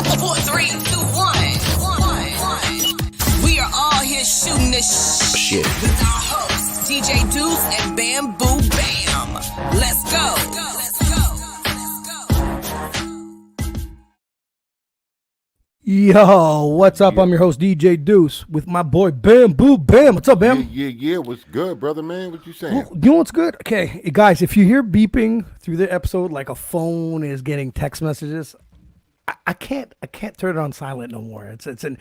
4, 3, 2, 1. We are all here shooting this shit with our hosts, DJ Duss and Bamboo Bam. Let's go. Yo, what's up? I'm your host, DJ Duss, with my boy Bamboo Bam. What's up, Bam? Yeah. What's good, brother, man? What you saying? Well, you know what's good? Okay, guys, if you hear beeping through the episode like a phone is getting text messages, I can't turn it on silent no more. It's an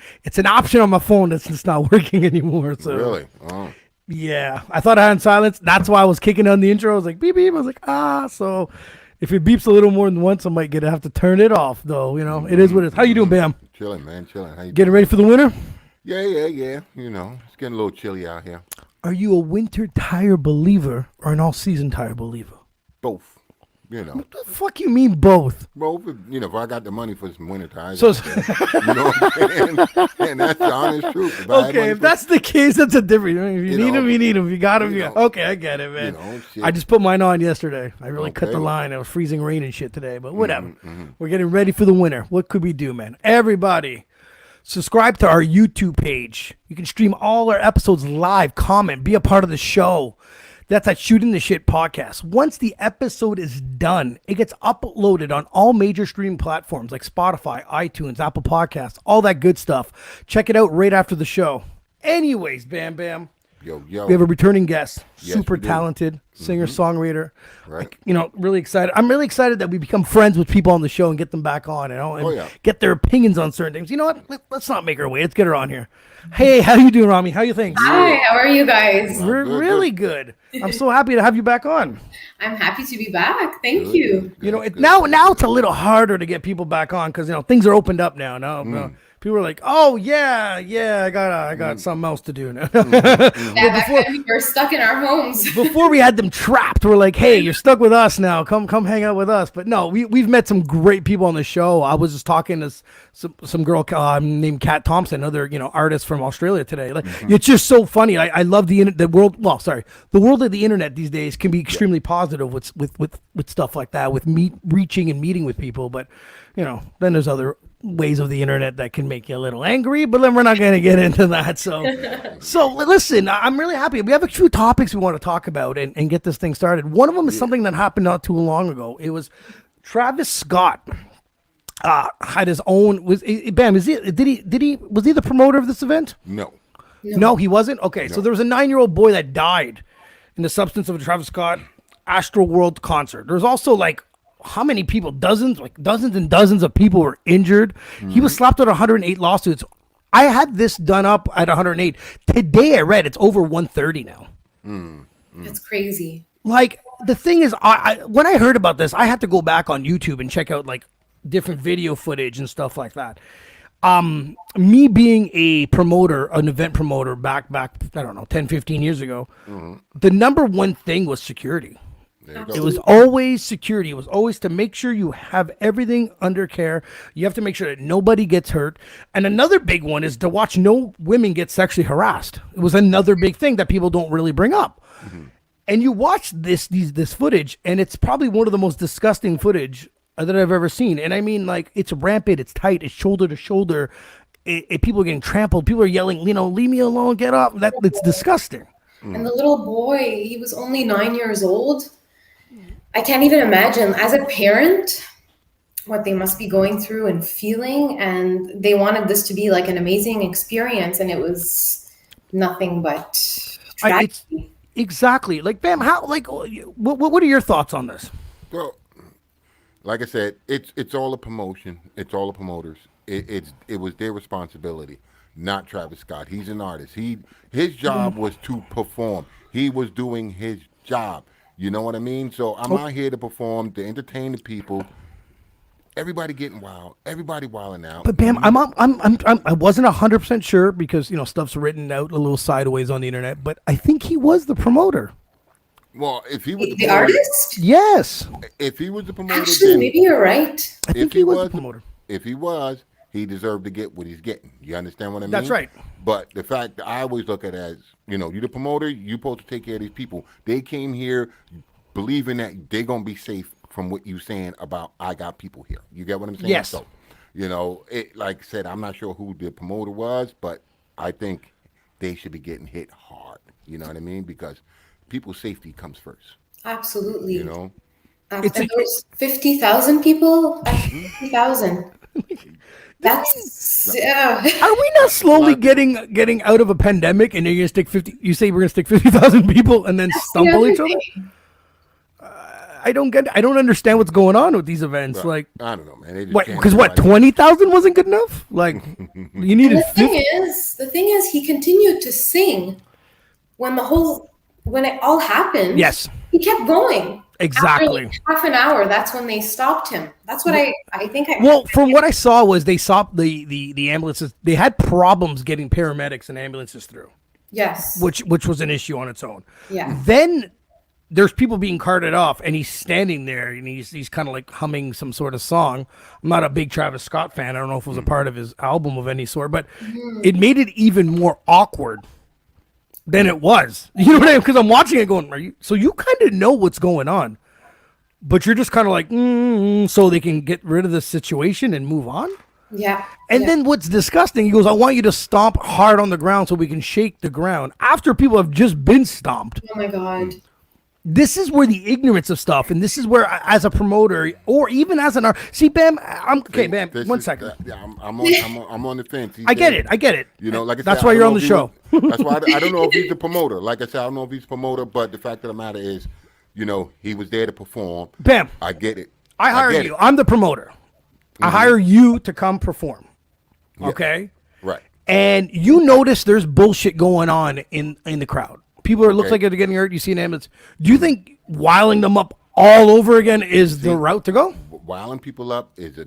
option on my phone that's just not working anymore. So Really? Oh. yeah, I thought I had it on silence. That's why I was kicking on the intro. I was like beep beep. I was like so. If it beeps a little more than once, I might have to turn it off, though. You know, it is what it is. How you doing, Bam? Chilling, man. Chilling. How you Getting doing? ready for the winter? Yeah. You know, it's getting a little chilly out here. Are you a winter tire believer or an all-season tire believer? Both. You know. What the fuck you mean both? Both. You know, if I got the money for some winter tires, So, you know what I'm saying? And that's the honest truth. if that's the case, that's a different. If you need them, you need them. You got them. you know, Okay, I get it, man. you know, shit. I just put mine on yesterday. I really cut the Okay. line. It was freezing rain and shit today, but whatever. We're getting ready for the winter. What could we do, man? Everybody, subscribe to our YouTube page. You can stream all our episodes live, comment, be a part of the show. That's at Shooting the Shit Podcast. Once the episode is done, it gets uploaded on all major streaming platforms like Spotify, iTunes, Apple Podcasts, all that good stuff. Check it out right after the show. Anyways, Bam. Yo. We have a returning guest, Yes, super we do. talented singer-songwriter. Right. Really excited. I'm really excited that we become friends with people on the show and get them back on, and get their opinions on certain things. You know what? Let's not make her wait. Let's get her on here. Hey, how you doing, Romy? How you think? Hi, how are you guys? We're Good, really good. I'm so happy to have you back on. I'm happy to be back. Thank you. You know, now it's a little harder to get people back on because things are opened up now. People are like, oh yeah, I got something else to do now. Yeah, back then we were stuck in our homes. Before we had them trapped, we're like, hey, you're stuck with us now. Come hang out with us. But no, we've met some great people on the show. I was just talking to some girl named Kat Thompson, another artist from Australia today. Like it's just so funny. I love the world. Well, sorry, the world of the internet these days can be extremely positive with stuff like that, with reaching and meeting with people. But then there's other ways of the internet that can make you a little angry, but then we're not going to get into that. So listen, I'm really happy. We have a few topics we want to talk about and get this thing started. One of them is something that happened not too long ago. It was Travis Scott had his own. Was he the promoter of this event? No, he wasn't. Okay, so there was a 9-year-old boy that died in the substance of a Travis Scott Astroworld concert. There's also like how many people? Dozens and dozens of people were injured. He was slapped with 108 lawsuits. I had this done up at 108. Today I read it's over 130 now. That's crazy. Like the thing is, I when I heard about this, I had to go back on YouTube and check out like different video footage and stuff like that. Me being a promoter, an event promoter back, I don't know, 10, 15 years ago, the number one thing was security. It was always security. It was always to make sure you have everything under care. You have to make sure that nobody gets hurt. And another big one is to watch no women get sexually harassed. It was another big thing that people don't really bring up. And you watch this footage, and it's probably one of the most disgusting footage that I've ever seen. And I mean, like, it's rampant, it's tight, it's shoulder to shoulder. People are getting trampled. People are yelling, leave me alone, get up. It's disgusting. And the little boy, he was only 9 years old. I can't even imagine, as a parent, what they must be going through and feeling. And they wanted this to be like an amazing experience, and it was nothing but tragedy. Exactly. Like, Bam, what are your thoughts on this? Well, like I said, it's all a promotion. It's all the promoters. It was their responsibility, not Travis Scott. He's an artist. His job was to perform. He was doing his job. You know what I mean? So I'm out here to perform, to entertain the people. Everybody getting wild. Everybody wilding out. But Bam, I wasn't 100% sure because stuff's written out a little sideways on the internet. But I think he was the promoter. Well, if he was The artist? Yes. If he was the promoter, Actually, then maybe you're right. I think he was the promoter. If he was, he deserved to get what he's getting. You understand what I mean? That's right. But the fact that I always look at it as, you're the promoter, you're supposed to take care of these people. They came here believing that they're going to be safe from what you're saying about I got people here. You get what I'm saying? Yes. So, You know, it like I said, I'm not sure who the promoter was, but I think they should be getting hit hard. You know what I mean? Because people's safety comes first. Absolutely. You know, And there's 50,000 people. 50,000. That's Are we not slowly getting out of a pandemic, and you're gonna stick 50? You say we're gonna stick 50,000 people and then stumble each other? I don't understand what's going on with these events. But, like, I don't know, man. Because 20,000 wasn't good enough. Like, you needed. The thing is, he continued to sing when it all happened. Yes, he kept going. Exactly. After half an hour, that's when they stopped him. That's what I think. From what I saw was they stopped the ambulances. They had problems getting paramedics and ambulances through. Yes. Which was an issue on its own. Yeah. Then there's people being carted off, and he's standing there, and he's kind of like humming some sort of song. I'm not a big Travis Scott fan. I don't know if it was a part of his album of any sort, but it made it even more awkward than it was. You know what I mean? Because I'm watching it going, so you kind of know what's going on, but you're just kind of like, so they can get rid of the situation and move on? Yeah. And then what's disgusting, he goes, I want you to stomp hard on the ground so we can shake the ground after people have just been stomped. Oh my God. This is where the ignorance of stuff, and this is where, as a promoter, or even as an see, Bam, Bam. 1 second. I'm on the fence. I get it. You know, like I said, that's why you're on the show. That's why I don't know if he's the promoter. Like I said, I don't know if he's a promoter, but the fact of the matter is, you know, he was there to perform. Bam. I get it. I hire you. I'm the promoter. I hire you to come perform. Okay. Right. And you notice there's bullshit going on in the crowd. People are looks like they're getting hurt. You see an ambulance. Do you think wiling them up all over again is the route to go? Wiling people up is a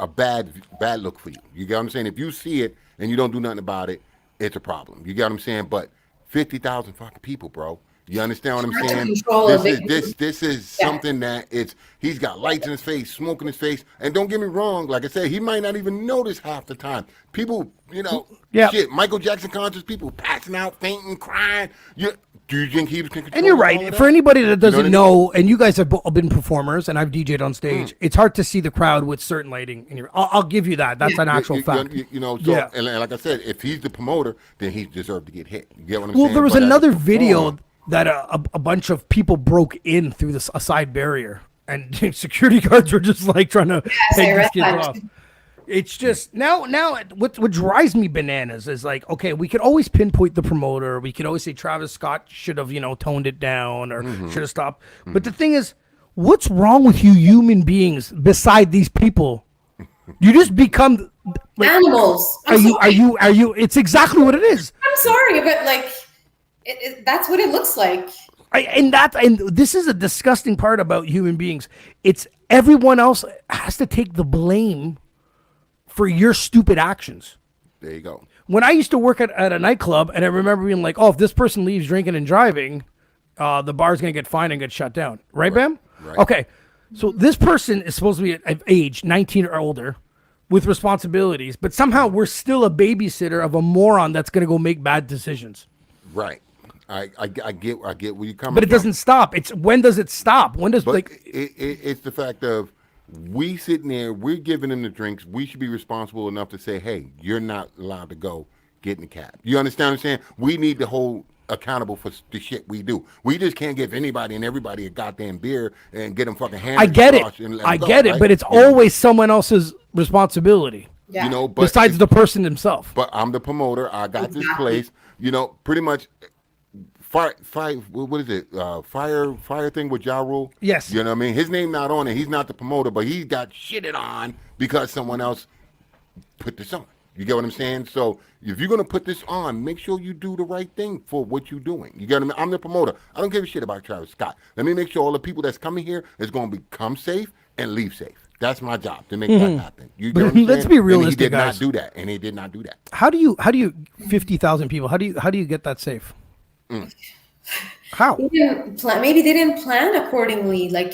bad look for you. You get what I'm saying? If you see it and you don't do nothing about it, it's a problem. You get what I'm saying? But 50,000 fucking people, bro. You understand what I'm saying? This is something that he's got lights in his face, smoke in his face, and don't get me wrong, like I said, he might not even notice half the time. People, you know, shit, Michael Jackson concerts, people passing out, fainting, crying. Do you think he was controlling? And you're right. For anybody that doesn't know, and you guys have been performers, and I've DJ'd on stage, it's hard to see the crowd with certain lighting. And I'll give you that. That's an actual fact. You know, so, and like I said, if he's the promoter, then he deserved to get hit. You get what I'm saying? Well, there was another video that a bunch of people broke in through a side barrier, and security guards were just like trying to take these kids off. It's just now what drives me bananas is like, okay, we could always pinpoint the promoter. We could always say Travis Scott should have, toned it down or should have stopped. But the thing is, what's wrong with you human beings beside these people? You just become like, animals. Are you? It's exactly what it is. I'm sorry, but like, that's what it looks like. And this is a disgusting part about human beings. It's everyone else has to take the blame for your stupid actions. There you go. When I used to work at a nightclub, and I remember being like, oh, if this person leaves drinking and driving, the bar's going to get fined and get shut down. Right, Bam? Right. Okay. So this person is supposed to be of age, 19 or older, with responsibilities, but somehow we're still a babysitter of a moron that's going to go make bad decisions. Right. I get where you coming from. But it doesn't stop. It's when does it stop? When does it's the fact of we sitting there, we're giving them the drinks. We should be responsible enough to say, hey, you're not allowed to go get in the cab. You understand what I'm saying? We need to hold accountable for the shit we do. We just can't give anybody and everybody a goddamn beer and get them fucking hands. I get it, but it's always someone else's responsibility. Yeah. But besides the person himself. But I'm the promoter. I got this place. Pretty much. Fire, what is it? Fire thing with Ja Rule? Yes. You know what I mean? His name not on it. He's not the promoter, but he got shitted on because someone else put this on. You get what I'm saying? So if you're going to put this on, make sure you do the right thing for what you're doing. You get what I mean? I'm the promoter. I don't give a shit about Travis Scott. Let me make sure all the people that's coming here is going to become safe and leave safe. That's my job, to make that happen. You get what I'm saying? Let's be realistic, and he did guys. not do that, and he did not do that. How do you 50,000 people? How do you get that safe? How? Maybe they didn't plan accordingly. Like,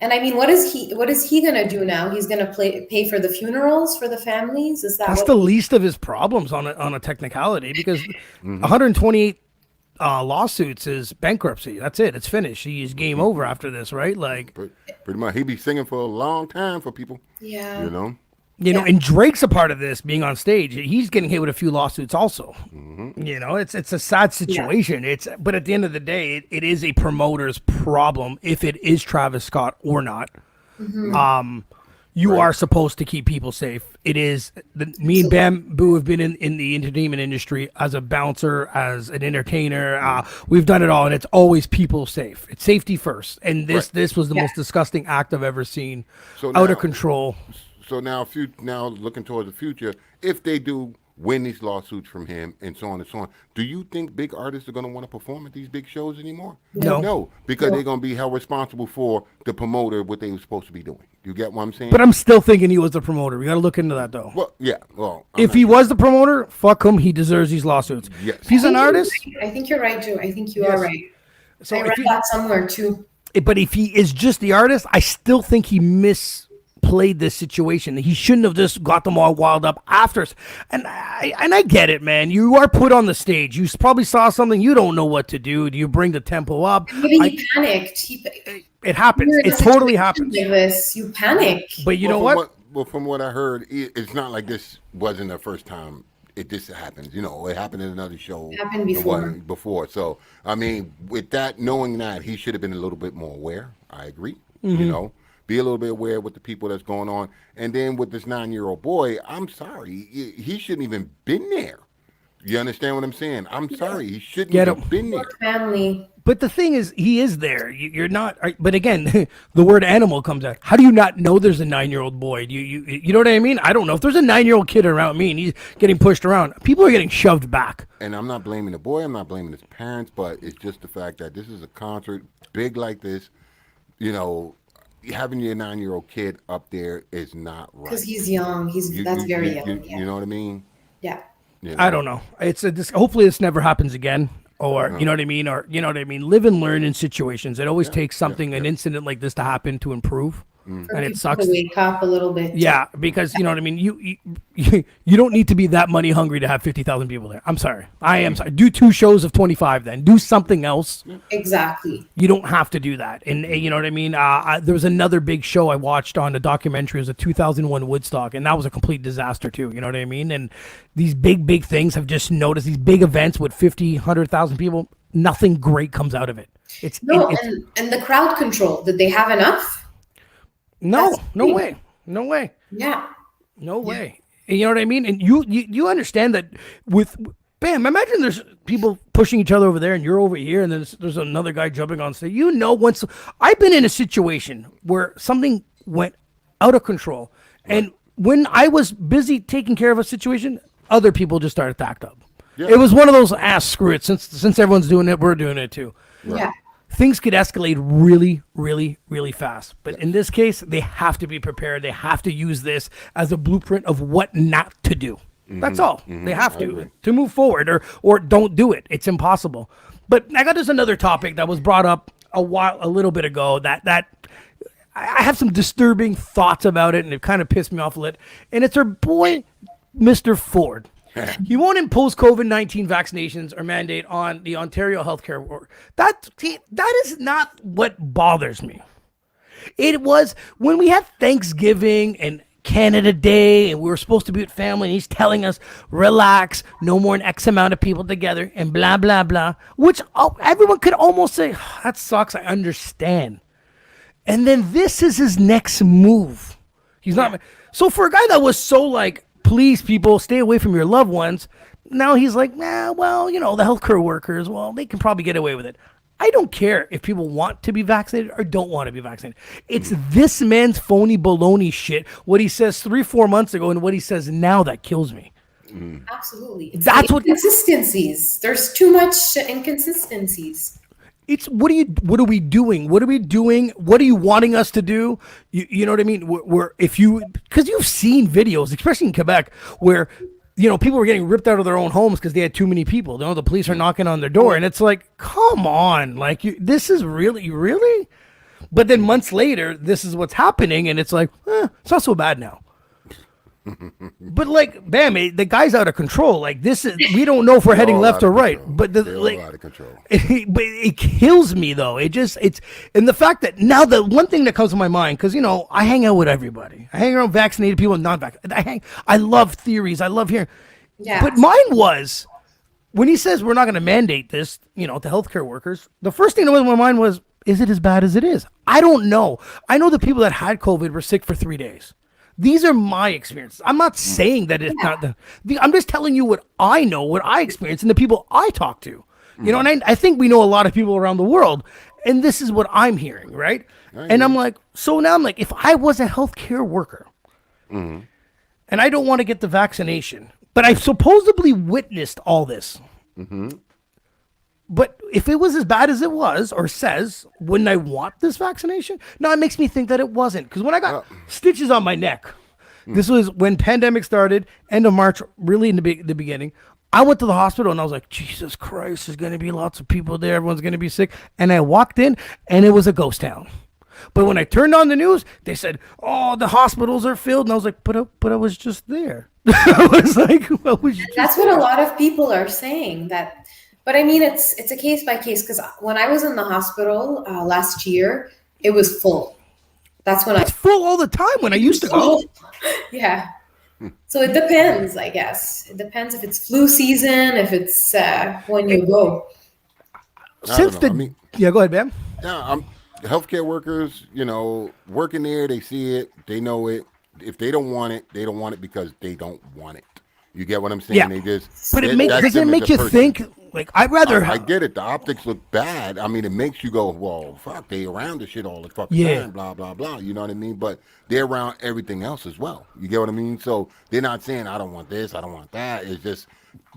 and I mean, what is he gonna do now? He's gonna pay for the funerals for the families? That's the least of his problems on a technicality, because 128 lawsuits is bankruptcy. That's it. It's finished. He's game over after this, right? Like, Pretty much. He be singing for a long time for people. Yeah. You know? you know, and Drake's a part of this being on stage. He's getting hit with a few lawsuits also. You know, it's a sad situation. But at the end of the day, it is a promoter's problem if it is Travis Scott or not. You are supposed to keep people safe. It is me and Bamboo have been in the entertainment industry as a bouncer, as an entertainer. We've done it all, and it's always people safe. It's safety first. And this was the most disgusting act I've ever seen. So Out now- of control. So now looking towards the future, if they do win these lawsuits from him and so on and so on, do you think big artists are going to want to perform at these big shows anymore? No. Because they're going to be held responsible for the promoter, what they were supposed to be doing. You get what I'm saying? But I'm still thinking he was the promoter. We got to look into that, though. Well, yeah. Well, If he was the promoter, fuck him. He deserves these lawsuits. Yes. If he's an artist, I think you're right, Joe. I think you are right. so I read that somewhere too. but if he is just the artist, I still think he misplayed this situation. He shouldn't have just got them all wild up after. And I get it, man. You are put on the stage. You probably saw something. You don't know what to do. Do you bring the tempo up? Maybe he panicked. It happens. You're in a It totally situation happens. like this, you panic. But you know Well, what? Well, from what I heard, it's not like this wasn't the first time this happened. You know, it happened in another show. It happened before. Before. So, I mean, with that, knowing that, he should have been a little bit more aware. I agree. You know, be a little bit aware with the people that's going on. And then with this 9-year-old boy, I'm sorry, he shouldn't even been there. You understand what I'm saying? I'm sorry, he shouldn't have been there. Family. But the thing is, he is there. You're not. But again, the word animal comes out. How do you not know there's a 9-year-old boy? You know what I mean? I don't know. If there's a 9-year-old kid around me and he's getting pushed around, people are getting shoved back. And I'm not blaming the boy. I'm not blaming his parents. But it's just the fact that this is a concert big like this. You know, having your 9-year-old kid up there is not right. Because he's young. That's very young. You know what I mean? Yeah. You know? I don't know. Hopefully this never happens again. Or you know what I mean? Or you know what I mean? Live and learn in situations. It always takes something, an incident like this to happen to improve. And it sucks. To wake up a little bit. Yeah, because you know what I mean. You don't need to be that money hungry to have 50,000 people there. I'm sorry. I am sorry. Do 2 shows of 25. Then do something else. Exactly. You don't have to do that. And you know what I mean. There was another big show I watched on a documentary. It was a 2001 Woodstock, and that was a complete disaster too. You know what I mean. And these big things have just noticed these big events with 50, 100,000 people. Nothing great comes out of it. And the crowd control. Did they have enough? No way. Yeah. No way. You know what I mean? And you understand that with bam, imagine there's people pushing each other over there and you're over here and then there's another guy jumping on stage. You know, once I've been in a situation where something went out of control and when I was busy taking care of a situation, other people just started to act up. Yeah. It was one of those screw it. Since everyone's doing it, we're doing it too. Right. Yeah. Things could escalate really, really, really fast. But in this case, they have to be prepared. They have to use this as a blueprint of what not to do. That's all. They have to move forward or don't do it. It's impossible. But I got this another topic that was brought up a little bit ago that I have some disturbing thoughts about it, and it kind of pissed me off a little. And it's our boy, Mr. Ford. He won't impose COVID-19 vaccinations or mandate on the Ontario healthcare worker. That is not what bothers me. It was when we had Thanksgiving and Canada Day and we were supposed to be with family and he's telling us, relax, no more than X amount of people together and blah, blah, blah, which everyone could almost say, that sucks, I understand. And then this is his next move. He's not. So for a guy that was so like, please, people, stay away from your loved ones. Now he's like, well, you know, the healthcare workers, well, they can probably get away with it. I don't care if people want to be vaccinated or don't want to be vaccinated. It's this man's phony baloney shit, what he says 3-4 months ago and what he says now that kills me. Absolutely. That's what inconsistencies. There's too much inconsistencies. It's what are we doing? What are we doing? What are you wanting us to do? You know what I mean? Because you've seen videos, especially in Quebec, where you know people were getting ripped out of their own homes because they had too many people. You know, the police are knocking on their door, and it's like, come on, like this is really. But then months later, this is what's happening, and it's like, it's not so bad now. But like, bam, the guy's out of control. Like this is, we don't know if we're heading left or right. But They're all out of control. But it kills me though. And the fact that now the one thing that comes to my mind, because I hang out with everybody. I hang around vaccinated people and non-vaccinated. I love theories. I love hearing. Yeah. But mine was when he says we're not going to mandate this, to healthcare workers. The first thing that went in my mind was, is it as bad as it is? I don't know. I know the people that had COVID were sick for 3 days. These are my experiences. I'm not saying that it's not I'm just telling you what I know, what I experienced, and the people I talk to. And I think we know a lot of people around the world, and this is what I'm hearing, right? And I'm like, so now I'm like, if I was a healthcare worker, and I don't want to get the vaccination, but I've supposedly witnessed all this. But if it was as bad as it was or says, wouldn't I want this vaccination? No, it makes me think that it wasn't. Because when I got stitches on my neck, this was when pandemic started, end of March, really in the beginning. I went to the hospital and I was like, Jesus Christ, there's going to be lots of people there. Everyone's going to be sick. And I walked in and it was a ghost town. But when I turned on the news, they said, oh, the hospitals are filled. And I was like, but I was just there. I was like, that's what a lot of people are saying that. But I mean, it's a case by case, because when I was in the hospital last year, it was full. That's when it's full all the time when I used to go. Yeah. So it depends, I guess. It depends if it's flu season, if it's when you go. Yeah, go ahead, man. Yeah, healthcare workers, working there, they see it, they know it. If they don't want it, they don't want it because they don't want it. You get what I'm saying? Yeah. They just. But doesn't it make you think? Like, I'd rather. I get it. The optics look bad. I mean, it makes you go, well, fuck, they around this shit all the fucking time, blah, blah, blah. You know what I mean? But they're around everything else as well. You get what I mean? So they're not saying, I don't want this, I don't want that. It's just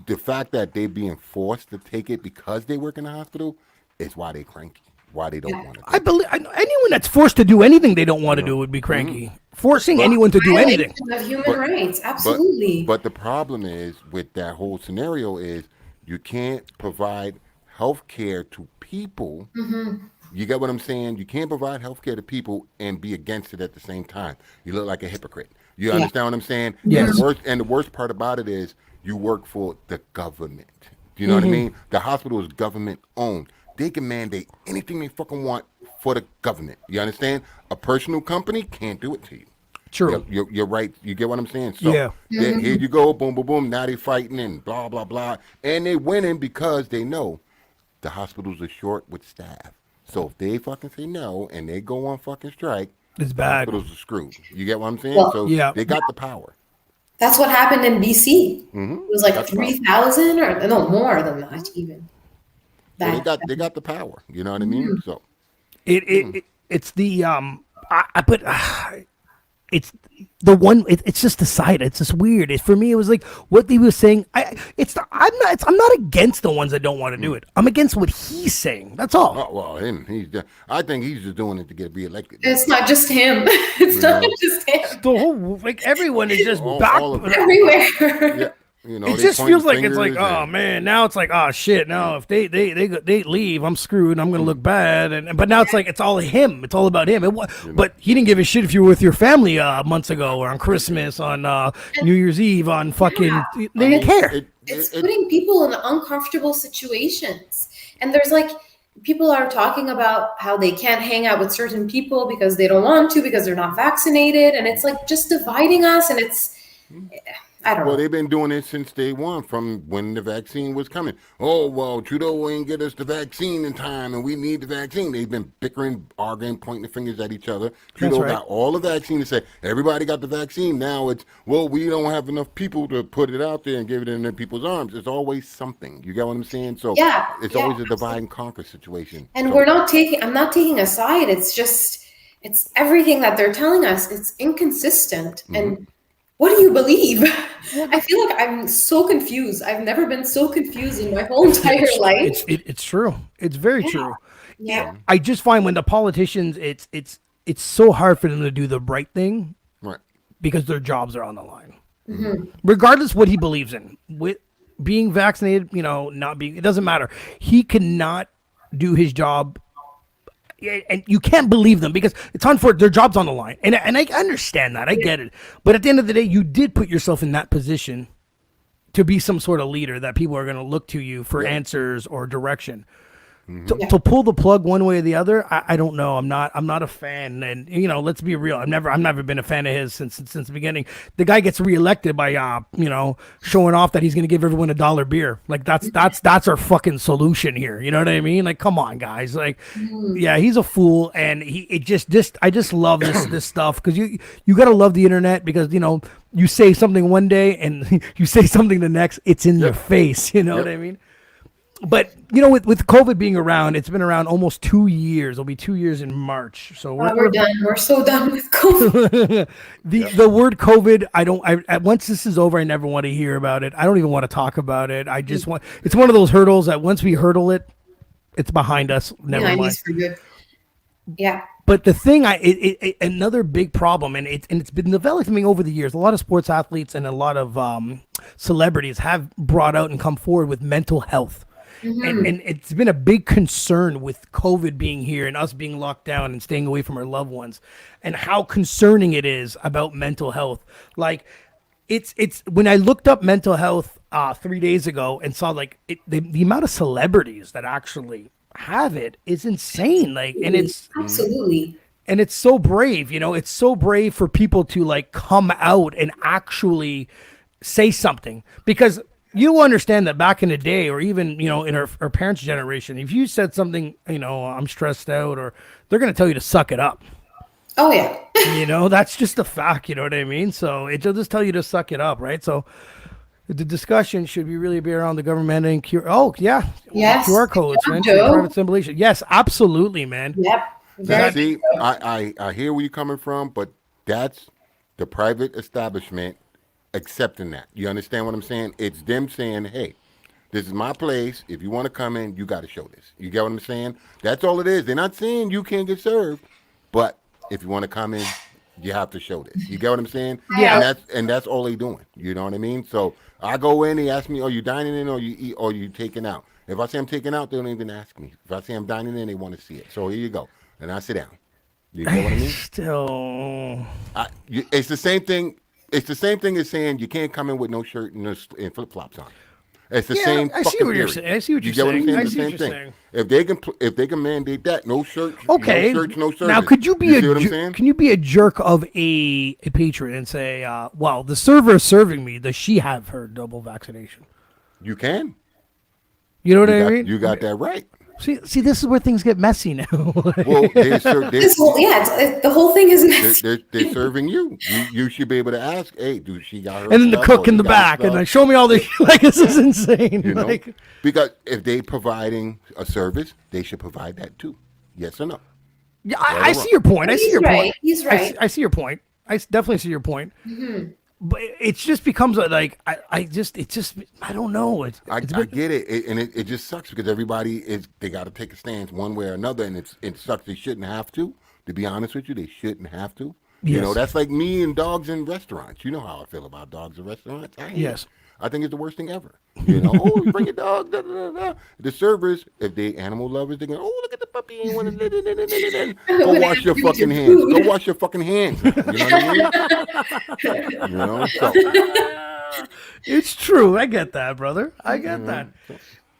the fact that they're being forced to take it because they work in the hospital is why they cranky. Why they don't want it. I believe anyone that's forced to do anything they don't want to do would be cranky. Forcing anyone to do anything. Of human rights, absolutely. But the problem is with that whole scenario is you can't provide health care to people. You get what I'm saying? You can't provide health care to people and be against it at the same time. You look like a hypocrite. You understand what I'm saying? Yes. And the worst part about it is you work for the government. Do you know what I mean? The hospital is government owned. They can mandate anything they fucking want for the government. You understand? A personal company can't do it to you. True. You're right. You get what I'm saying? So here you go, boom, boom, boom. Now they fighting and blah, blah, blah. And they winning because they know the hospitals are short with staff. So if they fucking say no and they go on fucking strike, it's bad. Hospitals are screwed. You get what I'm saying? Well, so they got the power. That's what happened in BC. It was like 3,000 or no more than that even. So they got the power. You know what I mean? So it's the it's the one. It's just the side. It's just weird. For me, it was like what he was saying. I'm not against the ones that don't want to do it. I'm against what he's saying. That's all. Oh, well, I think he's just doing it to get reelected. It's not just him. It's not just him. The whole everyone is just back everywhere. Yeah. You know, it just feels like it's like, oh man, now it's like, oh shit, now if they leave, I'm screwed, I'm gonna look bad, but now it's like it's all him, it's all about him. But he didn't give a shit if you were with your family months ago or on Christmas, on New Year's Eve, on fucking. They didn't care. It's putting people in uncomfortable situations, and there's like people are talking about how they can't hang out with certain people because they don't want to because they're not vaccinated, and it's like just dividing us, and it's. I don't know. Well, they've been doing it since day one, from when the vaccine was coming. Oh, well, Trudeau ain't get us the vaccine in time, and we need the vaccine. They've been bickering, arguing, pointing the fingers at each other. Trudeau got all the vaccine to say, everybody got the vaccine. Now it's, well, we don't have enough people to put it out there and give it in people's arms. It's always something. You get what I'm saying? So it's always a divide and conquer situation. And I'm not taking a side. It's just, it's everything that they're telling us. It's inconsistent. And what do you believe? I feel like I'm so confused. I've never been so confused in my whole entire life. It's true. It's very true. Yeah. I just find when the politicians, it's so hard for them to do the right thing, right? Because their jobs are on the line, regardless what he believes in. With being vaccinated, not being, it doesn't matter. He cannot do his job. and you can't believe them because it's unfortunate. Their job's on the line, and I understand that. I get it. But at the end of the day, you did put yourself in that position to be some sort of leader that people are going to look to you for answers or direction. To pull the plug one way or the other, I don't know. I'm not a fan, and let's be real. I've never been a fan of his since the beginning. The guy gets reelected by showing off that he's going to give everyone $1 beer. Like that's our fucking solution here. You know what I mean? Like, come on, guys. Like, yeah, he's a fool, and I just love this stuff because you gotta love the internet because you say something one day and you say something the next, it's in your face. You know what I mean? But with COVID being around, it's been around almost 2 years. It'll be 2 years in March. So we're done. We're so done with COVID. The word COVID, once this is over, I never want to hear about it. I don't even want to talk about it. I just want. It's one of those hurdles that once we hurdle it, it's behind us. Never mind. For good. Yeah. But the thing, another big problem, and it's been developing over the years. A lot of sports athletes and a lot of celebrities have brought out and come forward with mental health. And it's been a big concern with COVID being here and us being locked down and staying away from our loved ones and how concerning it is about mental health. Like it's when I looked up mental health 3 days ago and saw the amount of celebrities that actually have it is insane. Like, and it's absolutely. And it's so brave, it's so brave for people to come out and actually say something because you understand that back in the day, or even, in our parents' generation, if you said something, I'm stressed out, or they're going to tell you to suck it up. Oh, yeah. That's just a fact, you know what I mean? So they'll just tell you to suck it up, right? So the discussion should really be around the government and yes. QR codes, man, private simulation. Yes, absolutely, man. Yep. See, I hear where you're coming from, but that's the private establishment accepting that. You understand what I'm saying? It's them saying, hey, this is my place. If you want to come in, you got to show this. You get what I'm saying? That's all it is. They're not saying you can't get served, but if you want to come in, you have to show this. You get what I'm saying? Yeah. And that's all they doing. You know what I mean? So I go in, he asks me, are you dining in or you eat or you taking out? If I say I'm taking out, they don't even ask me. If I say I'm dining in, they want to see it. So here you go. And I sit down. You know what I mean? Still. It's the same thing. It's the same thing as saying you can't come in with no shirt and flip-flops on. It's the same. I see what you're saying. I see what you're saying. I see what you're saying. If they can mandate that, no shirts, okay, no shirts, no service. Now, could you be can you be a jerk of a patron and say, well, the server is serving me. Does she have her double vaccination? You can. You know what I mean? You got that right. See, this is where things get messy now. Well, the whole thing is messy. They're serving you. You should be able to ask, hey, dude, she got her. And then the cook in the back, and like, show me all this. Like, this is insane. You know? Because if they providing a service, they should provide that too. Yes or no? Yeah, I see your point. I see your point. He's right. I see your point. I definitely see your point. Mm-hmm. But it just becomes like I don't know. I get it, and it just sucks because they got to take a stance one way or another, and it sucks. They shouldn't have to. To be honest with you, they shouldn't have to. Yes. That's like me and dogs in restaurants. You know how I feel about dogs in restaurants. I think it's the worst thing ever. Oh, bring your dog. Da, da, da, da. The servers, if they animal lovers, they go, oh, look at the puppy. Go wash your fucking hands. Go wash your fucking hands. You know what I mean? So. It's true. I get that, brother. I get that.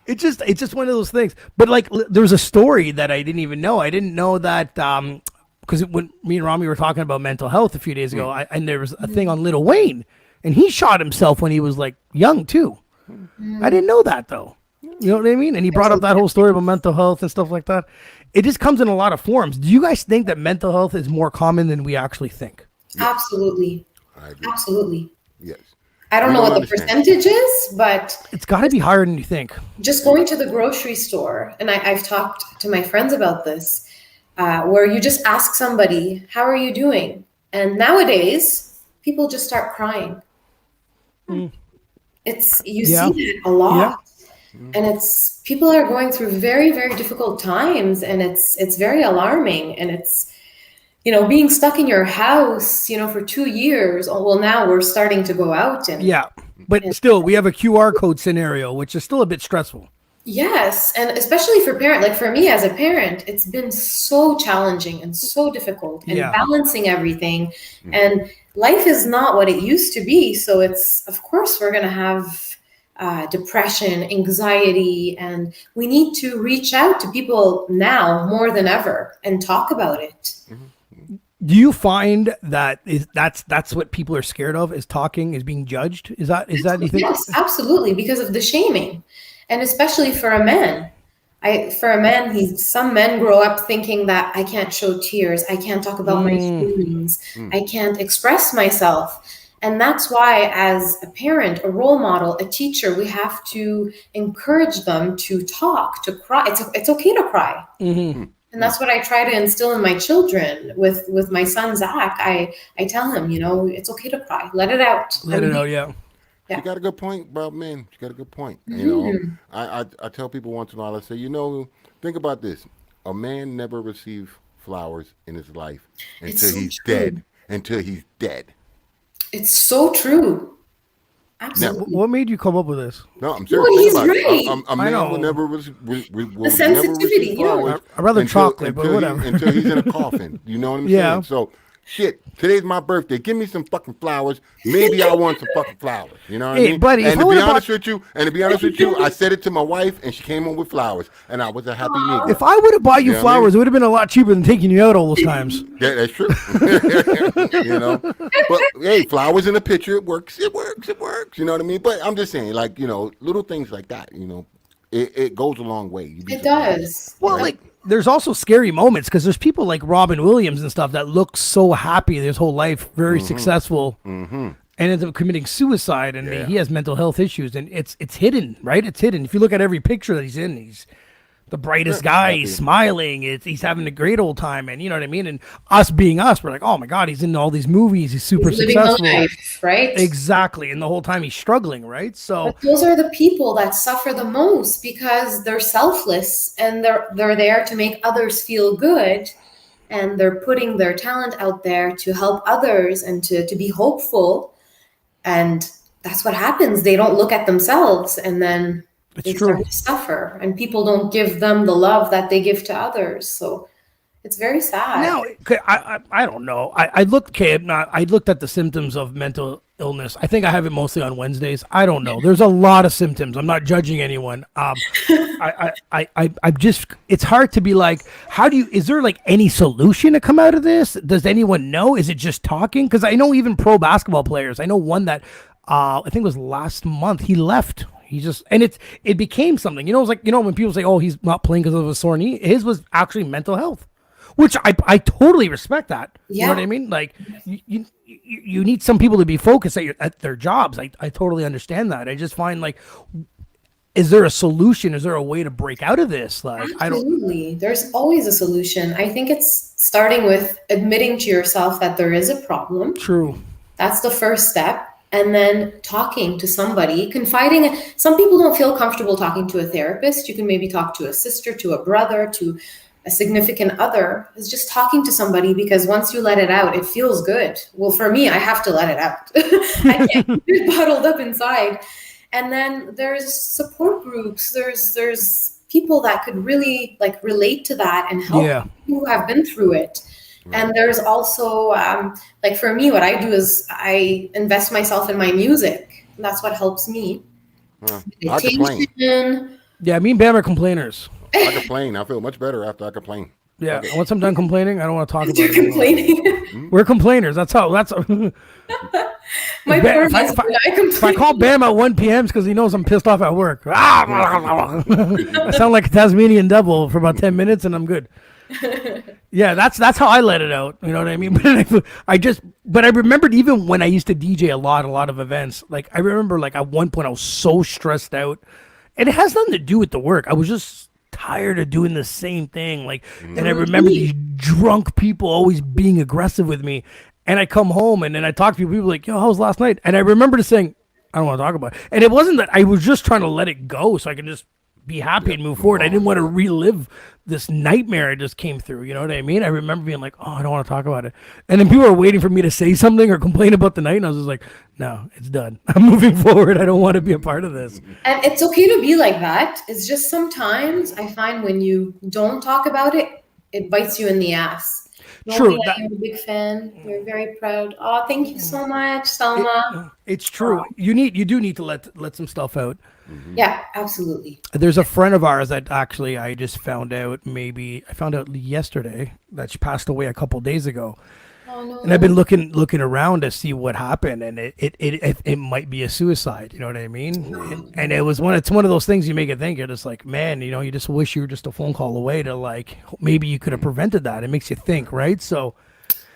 It's just one of those things. But like, there was a story that I didn't even know. I didn't know that because when me and Romy were talking about mental health a few days ago, and there was a thing on Lil Wayne. And he shot himself when he was like young too. I didn't know that though. You know what I mean? And he brought up that whole story about mental health and stuff like that. It just comes in a lot of forms. Do you guys think that mental health is more common than we actually think? Absolutely. Absolutely. Yes. I don't know what the percentage is, but it's got to be higher than you think. Just going to the grocery store, and I've talked to my friends about this, where you just ask somebody, "How are you doing?" And nowadays, people just start crying. You see that a lot, and it's people are going through very, very difficult times, and it's very alarming, and it's being stuck in your house for 2 years. Well, now we're starting to go out, and but still we have a QR code scenario, which is still a bit stressful. Yes, and especially for parent, like for me as a parent, it's been so challenging and so difficult and Yeah. balancing everything. And life is not what it used to be. So it's, of course, we're going to have depression, anxiety, and we need to reach out to people now more than ever and talk about it. Do you find that that's what people are scared of, is talking, is being judged? Is that you think? Yes, absolutely, because of the shaming, and especially for a man. Some men grow up thinking that I can't show tears, I can't talk about my feelings, I can't express myself. And that's why, as a parent, a role model, a teacher, we have to encourage them to talk, to cry. It's okay to cry. And that's what I try to instill in my children. With my son Zach, I tell him, it's okay to cry, let it out. Let it out, yeah. She got a good point about men. She got a good point. I tell people once in a while, I say, think about this. A man never received flowers in his life until he's dead. Until he's dead. It's so true. Now, Absolutely. what made you come up with this? No, I'm serious. he's Think about it. right. A man know. will never will The sensitivity, receive flowers I'd rather until- chocolate, but until whatever. until he's in a coffin. You know what I'm Yeah. saying? So, shit, today's my birthday. Give me some fucking flowers. Maybe I want some fucking flowers. You know what I Hey, mean? buddy, if and I to be would've honest with you, I said it to my wife, and she came home with flowers, and I was a happy nigga. If I would have bought you Yeah, I flowers, it would have been a lot cheaper than taking you out all those times. Yeah, that's true. But hey, flowers in a picture, it works. It works. You know what I mean? But I'm just saying, like, little things like that, it goes a long way. You'd be It surprised. does. Well, like, there's also scary moments because there's people like Robin Williams and stuff that look so happy his whole life, very successful, and ends up committing suicide, and Yeah. he has mental health issues, and it's hidden, right? It's hidden. If you look at every picture that he's in, he's the brightest guy. happy. He's smiling. He's having a great old time, and you know what I mean. And us being us, we're like, oh my god, he's in all these movies. He's super Living a successful. life, right? Exactly, and the whole time he's struggling, right? So But those are the people that suffer the most because they're selfless and they're there to make others feel good, and they're putting their talent out there to help others and to be hopeful. And that's what happens. They don't look at themselves, and then they true. start to suffer, and people don't give them the love that they give to others. So it's very sad. now, I don't know. I looked at the symptoms of mental illness. I think I have it mostly on Wednesdays. I don't know. There's a lot of symptoms. I'm not judging anyone. I just, it's hard to be like, is there like any solution to come out of this? Does anyone know? Is it just talking? Because I know even pro basketball players. I know one that I think it was last month. He left. He just, and it became something. It was like, when people say, oh, he's not playing because of a sore knee. His was actually mental health, which I totally respect that. You know what I mean? Like you need some people to be focused at their jobs. I totally understand that. I just find, like, is there a solution? Is there a way to break out of this? Like, Absolutely. There's always a solution. I think it's starting with admitting to yourself that there is a problem. True. That's the first step. And then talking to somebody, confiding. Some people don't feel comfortable talking to a therapist. You can maybe talk to a sister, to a brother, to a significant other. Is just talking to somebody, because once you let it out, it feels good. Well, for me, I have to let it out. I can't keep it bottled up inside. And then there's support groups. There's people that could really like relate to that and help people who have been through it. Right. And there's also like for me, what I do is I invest myself in my music. And that's what helps me. I complain. Yeah, me and Bam are complainers. I complain. I feel much better after I complain. Yeah, okay. Once I'm done complaining, I don't want to talk about it. You're complaining. We're complainers. That's how. That's. My if I call Bam at 1 p.m. because he knows I'm pissed off at work. I sound like a Tasmanian devil for about 10 minutes and I'm good. Yeah, that's how I let it out. You know what I mean? But I remembered even when I used to DJ a lot of events. Like I remember, like at one point I was so stressed out, and it has nothing to do with the work. I was just tired of doing the same thing. Like, and I remember these drunk people always being aggressive with me. And I come home and then I talk to people like, yo, how was last night? And I remember just saying, I don't want to talk about it. And it wasn't that I was just trying to let it go so I can just be happy and move forward. I didn't want to relive this nightmare I just came through. You know what I mean? I remember being like, oh, I don't want to talk about it. And then people were waiting for me to say something or complain about the night. And I was just like, no, it's done. I'm moving forward. I don't want to be a part of this. And it's okay to be like that. It's just sometimes I find when you don't talk about it, it bites you in the ass. True. I'm a big fan. We're very proud. Oh, thank you so much, Selma. It's true. You do need to let some stuff out. Yeah, absolutely. There's a friend of ours that actually I just found out yesterday that she passed away a couple days ago. Oh, no. And I've been looking around to see what happened, and it might be a suicide. You know what I mean? And it's one of those things you make it think. You're just like, man, you just wish you were just a phone call away to like maybe you could have prevented that. It makes you think, right? So,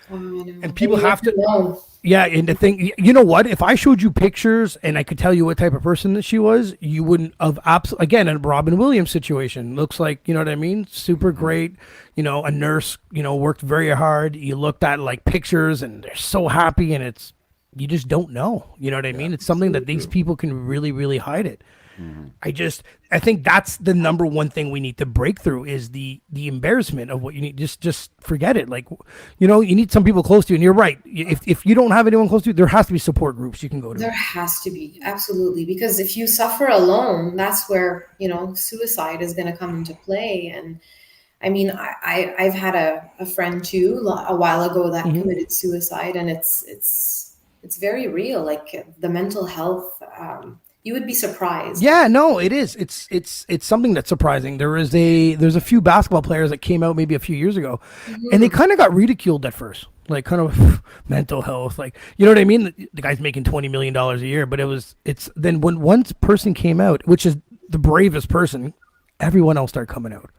and people have to know. Yeah, and the thing, you know what? If I showed you pictures and I could tell you what type of person that she was, you wouldn't have again, a Robin Williams situation. Looks like, you know what I mean? Super great, a nurse, worked very hard. You looked at like pictures and they're so happy, and you just don't know. You know what I mean? It's something that these people can really, really hide it. I think that's the number one thing we need to break through is the embarrassment of what you need. Just forget it. Like, you need some people close to you, and you're right. If you don't have anyone close to you, there has to be support groups you can go to. There has to be, absolutely, because if you suffer alone, that's where, suicide is going to come into play. And I mean, I've had a friend too a while ago that committed suicide, and it's very real. Like the mental health, you would be surprised. Yeah, no, it is. It's something that's surprising. There's a few basketball players that came out maybe a few years ago, and they kind of got ridiculed at first, like kind of mental health, like, you know what I mean? The guy's making $20 million a year, but it's then when one person came out, which is the bravest person, everyone else started coming out.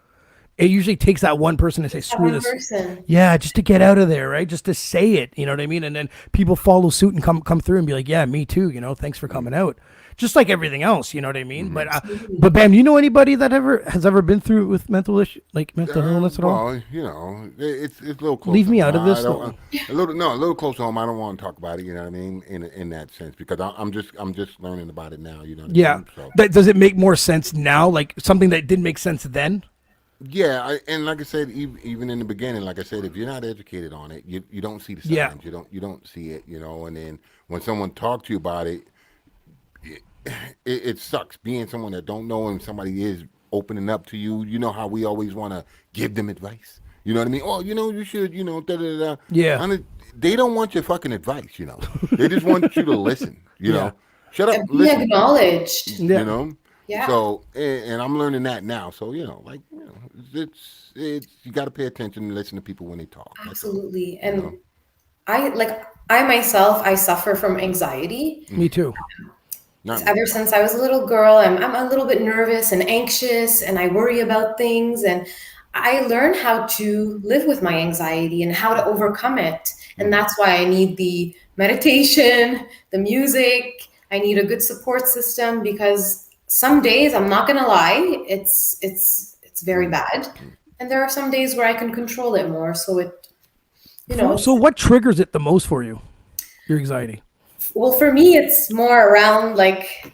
It usually takes that one person to say, screw this. Person. Yeah, just to get out of there, right? Just to say it, you know what I mean? And then people follow suit and come through and be like, yeah, me too, thanks for coming out. Just like everything else, you know what I mean? But Bam, do you know anybody that has ever been through it with mental illness at all? Well, it's a little close. Leave me out of this. A little close to home. I don't want to talk about it. You know what I mean? In that sense, because I'm just learning about it now. You know what I mean? So. Does it make more sense now? Like something that didn't make sense then? Yeah, and like I said, even in the beginning, like I said, if you're not educated on it, you don't see the signs. Yeah. You don't see it. And then when someone talks to you about it. It sucks being someone that don't know, and somebody is opening up to you. You know how we always want to give them advice. You know what I mean? Oh, you should, da da da. Yeah. They don't want your fucking advice. They just want you to listen. You know, shut up, and be listen. Acknowledged. Yeah. Yeah. So, and I'm learning that now. So, it's you got to pay attention and listen to people when they talk. Absolutely. And I myself, I suffer from anxiety. Me too. Ever since I was a little girl, I'm a little bit nervous and anxious, and I worry about things. And I learned how to live with my anxiety and how to overcome it. And that's why I need the meditation, the music. I need a good support system, because some days, I'm not going to lie, it's very bad. And there are some days where I can control it more. So it, So what triggers it the most for you? Your anxiety? Well, for me, it's more around like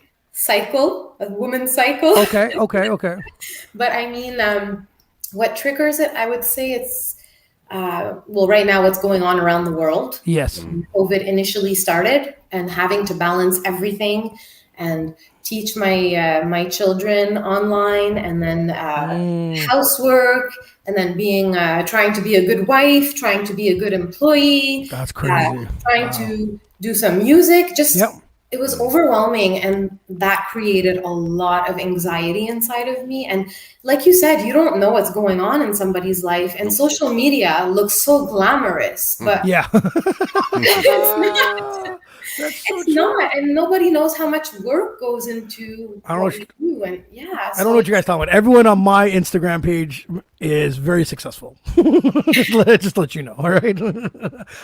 a woman's cycle. Okay. But I mean, what triggers it? I would say it's, right now what's going on around the world. Yes. COVID initially started, and having to balance everything and teach my children online, and then housework, and then trying to be a good wife, trying to be a good employee. That's crazy. Trying to do some music. It was overwhelming, and that created a lot of anxiety inside of me. And like you said, you don't know what's going on in somebody's life, and social media looks so glamorous, but it's not, and nobody knows how much work goes into what you do. And I don't know what you guys talking about. Everyone on my Instagram page is very successful. just to let you know. All right.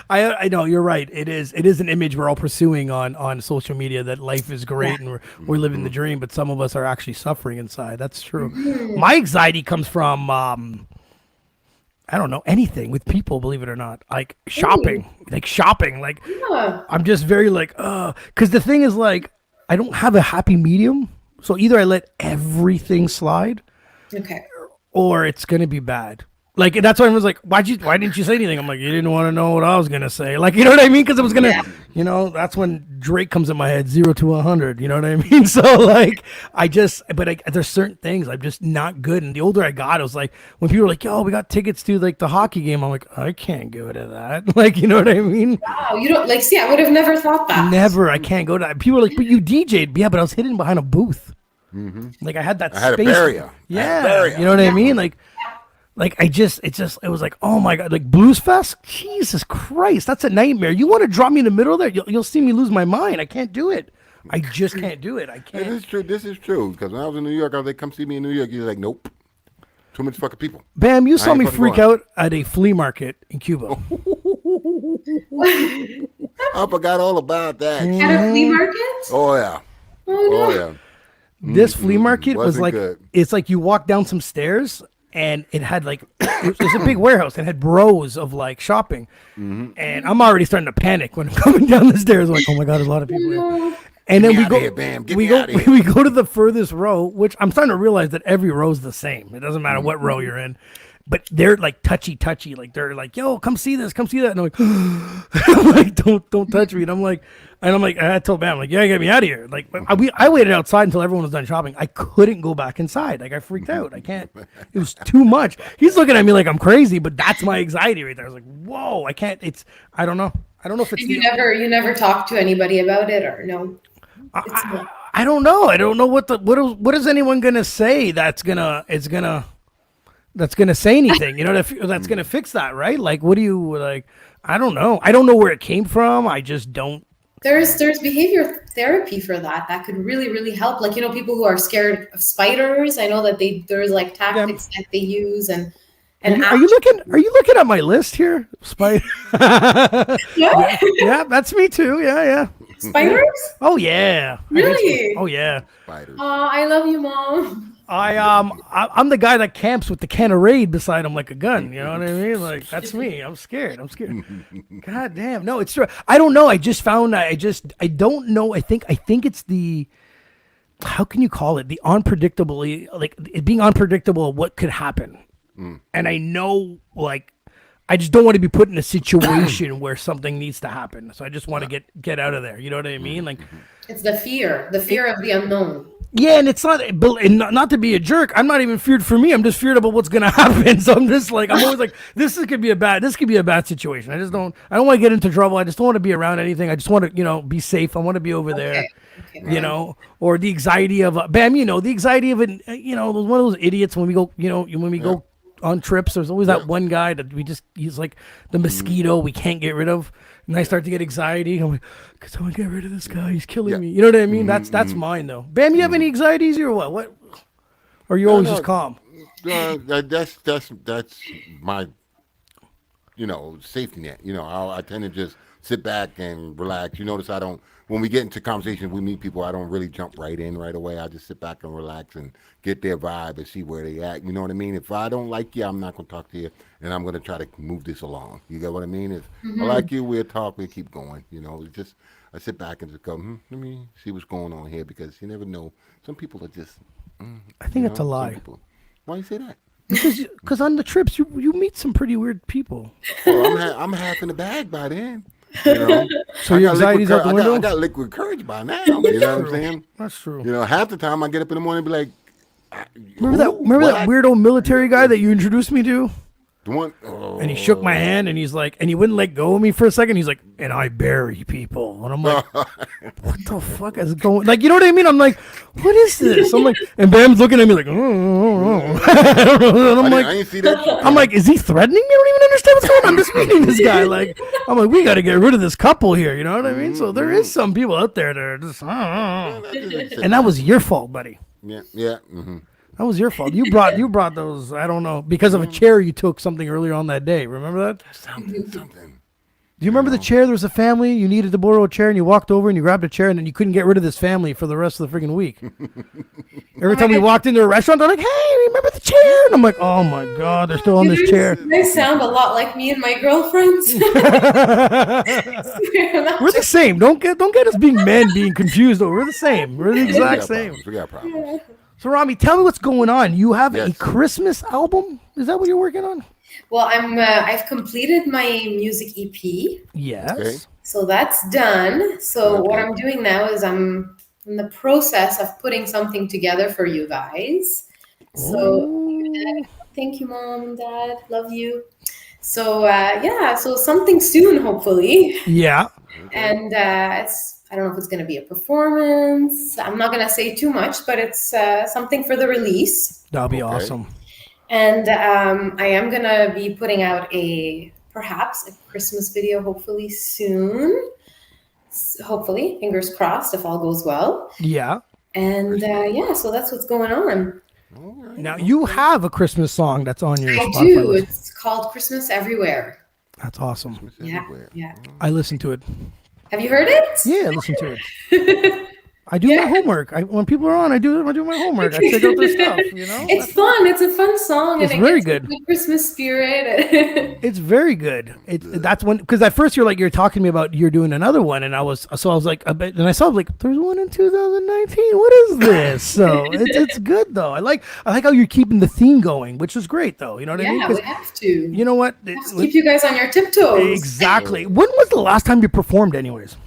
I know you're right. It is an image we're all pursuing on social media, that life is great and we're living the dream, but some of us are actually suffering inside. That's true. My anxiety comes from I don't know, anything with people, believe it or not, like shopping, I'm just very like, because the thing is, like, I don't have a happy medium. So either I let everything slide, Okay. or it's gonna be bad. Like that's why I was like, why didn't you say anything? I'm like, you didn't want to know what I was gonna say. Like, you know what I mean? Because it was gonna, that's when Drake comes in my head, 0 to 100. You know what I mean? So like, there's certain things I'm just not good. And the older I got, it was like when people were like, yo, we got tickets to like the hockey game. I'm like, I can't go to that. Like, you know what I mean? Wow, you don't like. See, I would have never thought that. Never. I can't go to that. People are like, but you DJ'd. Yeah, but I was hidden behind a booth. Like I had that space. I had a barrier. Yeah. You know what I mean? Like it was like, oh my God, like Blues Fest? Jesus Christ, that's a nightmare. You want to drop me in the middle there? You'll see me lose my mind. I can't do it. I just can't do it. I can't. This is true. Because when I was in New York, I was like, come see me in New York. You're like, nope. Too much fucking people. Bam, you saw me freak out at a flea market in Cuba. I forgot all about that. At a flea market? Oh, yeah. Oh, no. Yeah. This flea market was Wasn't like, good. it's like you walk down some stairs and it had like, it was a big warehouse and had rows of like shopping. And I'm already starting to panic when I'm coming down the stairs. Like, oh my God, there's a lot of people here. And then we go, we go to the furthest row, which I'm starting to realize that every row is the same. It doesn't matter what row you're in, but they're like touchy. Like they're like, yo, come see this, come see that. And I'm like, don't touch me. And I'm like, I told Bam, like, yeah, get me out of here. Like, I waited outside until everyone was done shopping. I couldn't go back inside. Like, I freaked out. I can't. It was too much. He's looking at me like I'm crazy, but that's my anxiety right there. I was like, whoa, I can't. I don't know. I don't know if it's. And you never talked to anybody about it, or no? I don't know. I don't know what is anyone gonna say that's gonna say anything. You know, that's gonna fix that, right? Like, what do you like? I don't know. I don't know where it came from. I just don't. There's behavior therapy for that. That could really help. Like, people who are scared of spiders. I know that there's like tactics that they use and are you looking at my list here? Spider. Yeah, that's me too. Yeah. Spiders? Oh yeah. Really? Oh yeah. Spiders. Oh, I love you, Mom. I'm the guy that camps with the can of Raid beside him like a gun. You know what I mean? Like, that's me. I'm scared. God damn. No, it's true. I don't know. I just found I don't know. I think it's the, how can you call it? The unpredictably, like it being unpredictable of what could happen. And I know, like, I just don't want to be put in a situation where something needs to happen. So I just want to get out of there. You know what I mean? Like, it's the fear of the unknown. Yeah, and it's not to be a jerk. I'm not even feared for me. I'm just feared about what's gonna happen. So I'm just like, I'm always like, this could be a bad situation. I don't want to get into trouble. I just don't want to be around anything. I just want to, be safe. I want to be over there. Okay. Or the anxiety of Bam. The anxiety of it. One of those idiots when we go. When we go on trips, there's always that one guy that he's like the mosquito we can't get rid of. And I start to get anxiety. I'm like, could someone get rid of this guy? He's killing me. You know what I mean? That's mine though. Bam, you have any anxieties or what? What? Or you're always just calm? That's my, safety net. I tend to just sit back and relax. You notice I don't. When we get into conversations, we meet people. I don't really jump right in right away. I just sit back and relax and get their vibe and see where they at. You know what I mean? If I don't like you, I'm not going to talk to you, and I'm going to try to move this along. You get what I mean? If I like you, we'll talk. We'll keep going. It's just I sit back and just go, let me see what's going on here, because you never know. Some people are just. I think it's a lie. Why you say that? Because on the trips, you meet some pretty weird people. Well, I'm half in the bag by then. So your anxiety's out the window? I got liquid courage by now. You know what I'm saying? That's true. Half the time I get up in the morning and be like, remember that weirdo military guy that you introduced me to? The one, and he shook my hand and he's like, and he wouldn't let go of me for a second. He's like, and I bury people. And I'm like, what the fuck is going? Like, you know what I mean? I'm like, what is this? I'm like, and Bam's looking at me like, oh. I don't know. And I didn't see that. I'm like, is he threatening me? I don't even understand what's going on. I'm just meeting this guy. Like, I'm like, we got to get rid of this couple here. You know what I mean? So there is some people out there that are just, and that was your fault, buddy. Yeah. That was your fault. You brought those, I don't know, because of a chair you took something earlier on that day. Remember that? Something. Do you remember the chair? There was a family. You needed to borrow a chair, and you walked over and you grabbed a chair, and then you couldn't get rid of this family for the rest of the freaking week. Every time we walked into a restaurant, they're like, "Hey, remember the chair?" And I'm like, "Oh my god, they're still on this chair." They sound a lot like me and my girlfriends. We're the same. Don't get us being men being confused. We're the same. We're the exact same. We got problems. So, Romy, tell me what's going on. You have a Yes. Christmas album? Is that what you're working on? Well, I've completed my music EP. Yes. Okay. So that's done. So Okay. what I'm doing now is I'm in the process of putting something together for you guys. So thank you, Mom and Dad. Love you. So so something soon, hopefully. Yeah. And I don't know if it's going to be a performance. I'm not going to say too much, but it's something for the release. That'll be Okay. awesome. And I am going to be putting out perhaps a Christmas video, hopefully soon. Hopefully, fingers crossed, if all goes well. Yeah. And so that's what's going on. All right. Now, you have a Christmas song that's on your I Spotify do. list. It's called Christmas Everywhere. That's awesome. It's Yeah, everywhere. yeah. I listened to it. Have you heard it? Yeah, I listened to it. I do my homework. When people are on, I do my homework. I check out their stuff, you know? It's fun. It's a fun song. It's and it very gets good. the Christmas spirit. It's very good. That's when, because at first you're talking to me about you're doing another one, and I was like, and I saw like there's one in 2019. What is this? So it's good though. I like how you're keeping the theme going, which is great though. You know what I mean? Yeah, 'Cause we have to. you know what? We have to keep you guys on your tiptoes. Exactly. When was the last time you performed, anyways?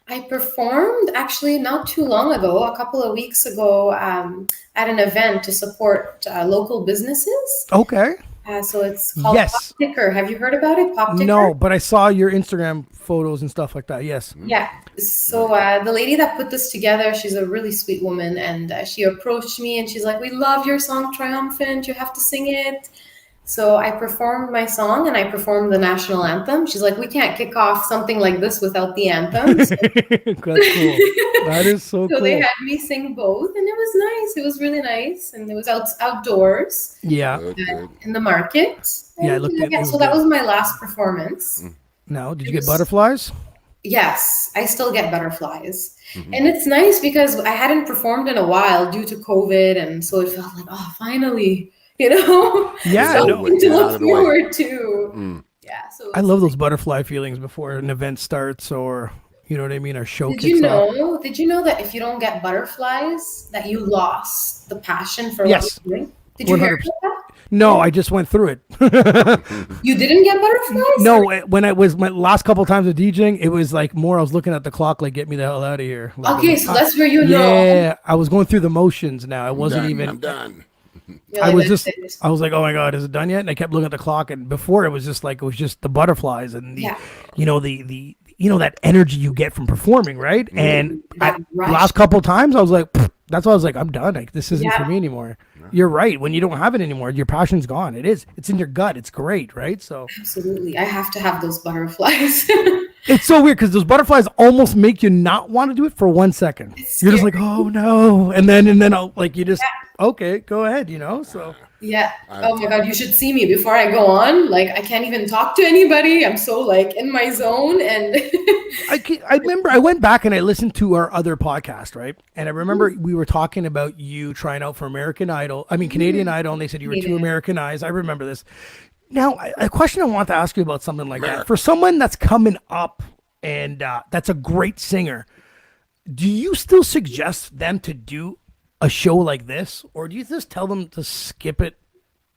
I performed actually not too long ago, a couple of weeks ago, at an event to support local businesses. Okay. So it's called Yes. Pop Ticker. Have you heard about it? Pop Ticker? No, but I saw your Instagram photos and stuff like that. Yes. Yeah. So the lady that put this together, she's a really sweet woman, and she approached me and she's like, "We love your song Triumphant. You have to sing it." So I performed my song and I performed the national anthem. She's like, "We can't kick off something like this without the anthem." So, That's cool. That is so so cool. they had me sing both, and it was nice. It was really nice, and it was outdoors Yeah. Good, good. in the market. Yeah, I And, looked at it. It was so that good. was my last performance. Now, did you get butterflies? Yes, I still get butterflies. And it's nice because I hadn't performed in a while due to COVID. And so it felt like, oh, finally, Yeah, something to Get out look of the way. forward to. Yeah. So I love those butterfly feelings before an event starts or, you know what I mean, our show Did kicks you off. know? Did you know that if you don't get butterflies, that you lost the passion for Yes. what you're doing? Did you hear 100%. about that? No, I just went through it. You didn't get butterflies? No, when I was my last couple of times of DJing, it was like more I was looking at the clock like, get me the hell out of here. Like, Okay, so that's where you know. yeah, I was going through the motions now. I wasn't I'm even. done. You're I like, was "That's just, it." I was like, oh my God, is it done yet? And I kept looking at the clock. And before it was just the butterflies and the, Yeah. that energy you get from performing, right? And That rush. last couple of times I was like, "Pfft," that's why I was like, I'm done. Like, this isn't Yeah. for me anymore. You're right. When you don't have it anymore, your passion's gone. It's in your gut. It's great, right? So Absolutely. I have to have those butterflies. it's so weird because those butterflies almost make you not want to do it for 1 second. It's You're just like, scary. oh no. And then I'll, like, you just, okay, go ahead, so. Yeah. Oh my God, you should see me before I go on. Like, I can't even talk to anybody. I'm so like in my zone. And I remember I went back and I listened to our other podcast, right? And I remember we were talking about you trying out for Canadian Idol, and they said you were too Yeah. Americanized. I remember this. Now, a question I want to ask you about something like that. For someone that's coming up and that's a great singer, do you still suggest them to do a show like this? Or do you just tell them to skip it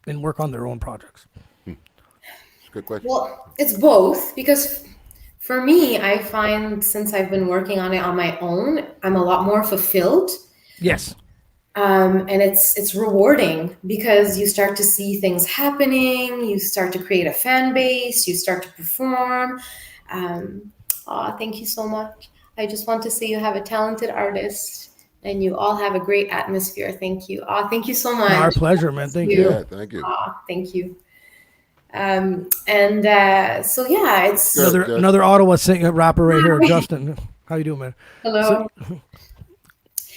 and work on their own projects? It's a good question. well, it's both because for me, I find since I've been working on it on my own, I'm a lot more fulfilled. Yes. And it's rewarding because you start to see things happening, you start to create a fan base, you start to perform. Thank you so much. I just want to say you have a talented artist and you all have a great atmosphere. Thank you. Thank you so much. Our pleasure, man. Thank you. Yeah, thank you. Thank you. So yeah, it's Good. Another Ottawa rapper right here, Justin. How you doing, man? hello.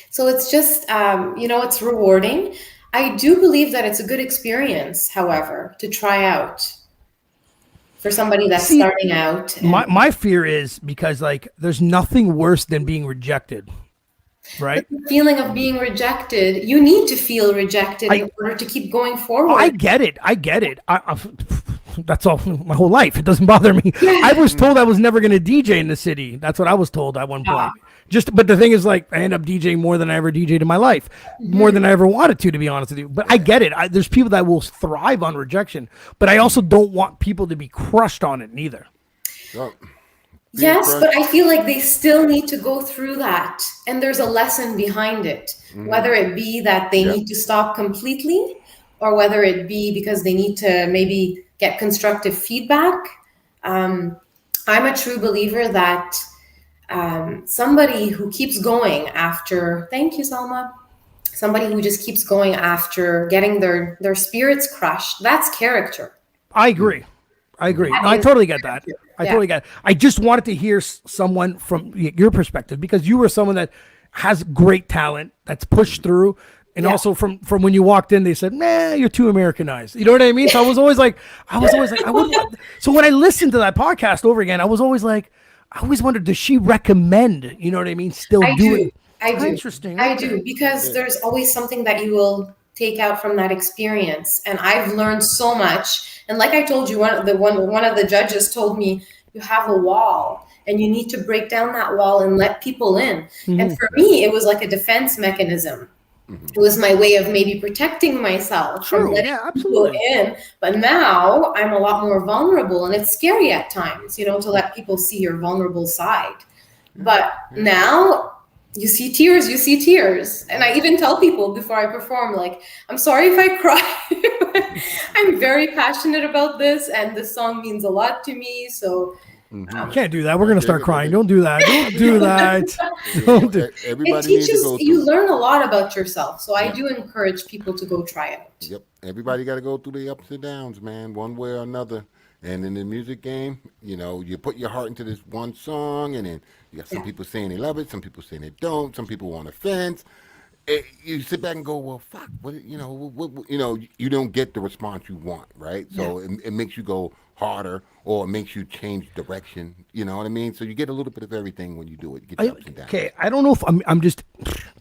So it's just it's rewarding. I do believe that it's a good experience, however, to try out. for somebody that's starting out. My fear is because like there's nothing worse than being rejected, right? The feeling of being rejected, you need to feel rejected in order to keep going forward. I get it. That's all my whole life. It doesn't bother me. I was told I was never going to DJ in the city. That's what I was told at one point. But the thing is, like, I end up DJing more than I ever DJed in my life, more than I ever wanted to be honest with you. But I get it. There's people that will thrive on rejection, but I also don't want people to be crushed on it neither. Yes, but I feel like they still need to go through that. And there's a lesson behind it, whether it be that they need to stop completely or whether it be because they need to maybe get constructive feedback. I'm a true believer that somebody who keeps going after, thank you, Salma, somebody who just keeps going after getting their spirits crushed, that's character. I agree. I totally get that. I totally get it. I just wanted to hear someone from your perspective because you were someone that has great talent that's pushed through. And also from when you walked in, they said, "Nah, you're too Americanized." You know what I mean? So I was always like, I would. So when I listened to that podcast over again, I was always like, I always wondered, does she recommend? You know what I mean? Still doing. I do. Interesting. I do because there's always something that you will take out from that experience, and I've learned so much. And like I told you, one of the judges told me, you have a wall and you need to break down that wall and let people in. And for me, it was like a defense mechanism. It was my way of maybe protecting myself from letting people in. But now I'm a lot more vulnerable, and it's scary at times, to let people see your vulnerable side. But now you see tears. And I even tell people before I perform, like, I'm sorry if I cry. I'm very passionate about this, and this song means a lot to me. So you can't do that. We're gonna start crying. Don't do that. Don't do that. Everybody it teaches needs to go you learn a lot about yourself. So I do encourage people to go try it. Yep. Everybody got to go through the ups and downs, man, one way or another. And in the music game, you put your heart into this one song, and then you got some people saying they love it, some people saying they don't, some people want offense. You sit back and go, well, fuck, you don't get the response you want, right? So it makes you go harder, or it makes you change direction. You know what I mean? So you get a little bit of everything when you do it. You get ups and downs. Okay, I don't know if I'm just,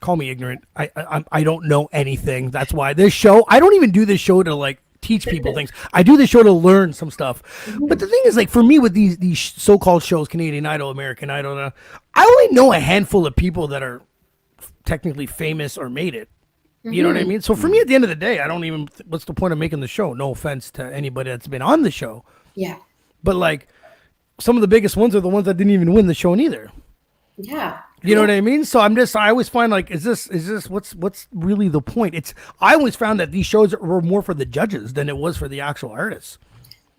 call me ignorant. I don't know anything. That's why this show, I don't even do this show to like teach people things. I do this show to learn some stuff. But the thing is, like, for me with these so-called shows, Canadian Idol, American Idol, I only know a handful of people that are technically famous or made it. You know what I mean? So for me, at the end of the day, I don't even, what's the point of making the show? No offense to anybody that's been on the show. Yeah. But like, some of the biggest ones are the ones that didn't even win the show neither. Yeah. You know what I mean? So I always find like, is this what's really the point? I always found that these shows were more for the judges than it was for the actual artists.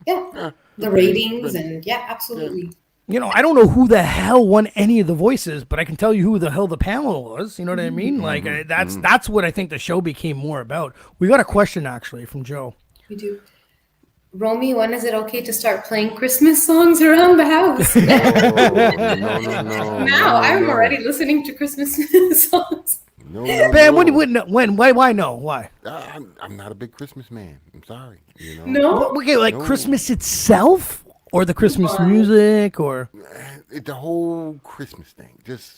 Yeah. The ratings and absolutely. I don't know who the hell won any of the voices, but I can tell you who the hell the panel was. You know what I mean? Like that's what I think the show became more about. We got a question actually from Joe. We do. Romy, when is it okay to start playing Christmas songs around the house? Now I'm already listening to Christmas songs. Man, when? Why no? Why? I'm not a big Christmas man. I'm sorry. No. Okay, like Christmas itself, or the Christmas music, or the whole Christmas thing. Just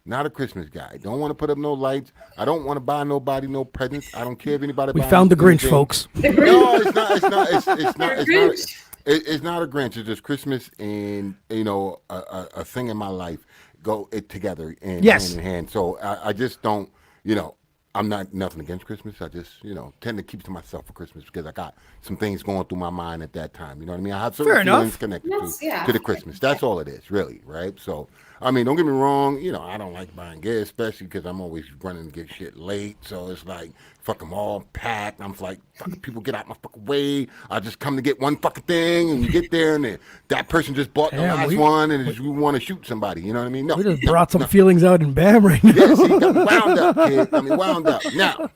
not a Christmas guy. Don't want to put up no lights. I don't want to buy nobody no presents. I don't care if anybody. We found the Grinch, folks. No, it's not. It's not. It's not a Grinch. It's just Christmas and a thing in my life go it together and hand in hand. So I just don't. I'm not nothing against Christmas. I just tend to keep to myself for Christmas because I got some things going through my mind at that time. You know what I mean? I have certain feelings connected to the Christmas. That's all it is, really, right? So. I mean, don't get me wrong, I don't like buying gifts, especially because I'm always running to get shit late. So it's like, fuck them all packed. I'm like, fucking people get out my fucking way. I just come to get one fucking thing, and you get there, and that person just bought the last one, and you want to shoot somebody. You know what I mean? No, we just brought some feelings out in BAM right now. Yeah, see, got me wound up, kid. Got me wound up. Now.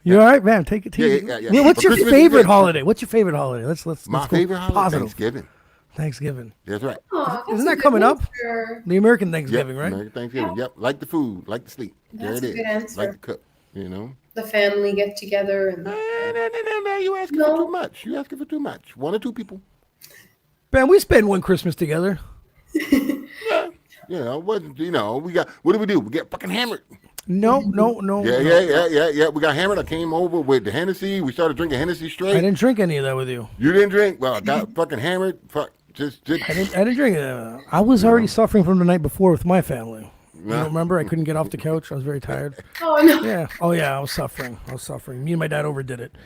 You all right, man? Take it easy. Yeah. What's your favorite holiday? What's your favorite holiday? Let's My favorite holiday? Thanksgiving. That's right. Isn't that coming up? The American Thanksgiving, right? American Thanksgiving. Yep. Like the food, like the sleep. That's there it a good is. answer. Like the cook. The family get together and. No, you asking for too much. You asking for too much. One or two people. Man, we spent one Christmas together. We got. What did we do? We get fucking hammered. No. Yeah. We got hammered. I came over with the Hennessy. We started drinking Hennessy straight. I didn't drink any of that with you. You didn't drink? Well, I got fucking hammered. Fuck. Just. I didn't drink it. I was already suffering from the night before with my family. You don't remember? I couldn't get off the couch. I was very tired. Oh no. Yeah. Oh yeah. I was suffering. Me and my dad overdid it.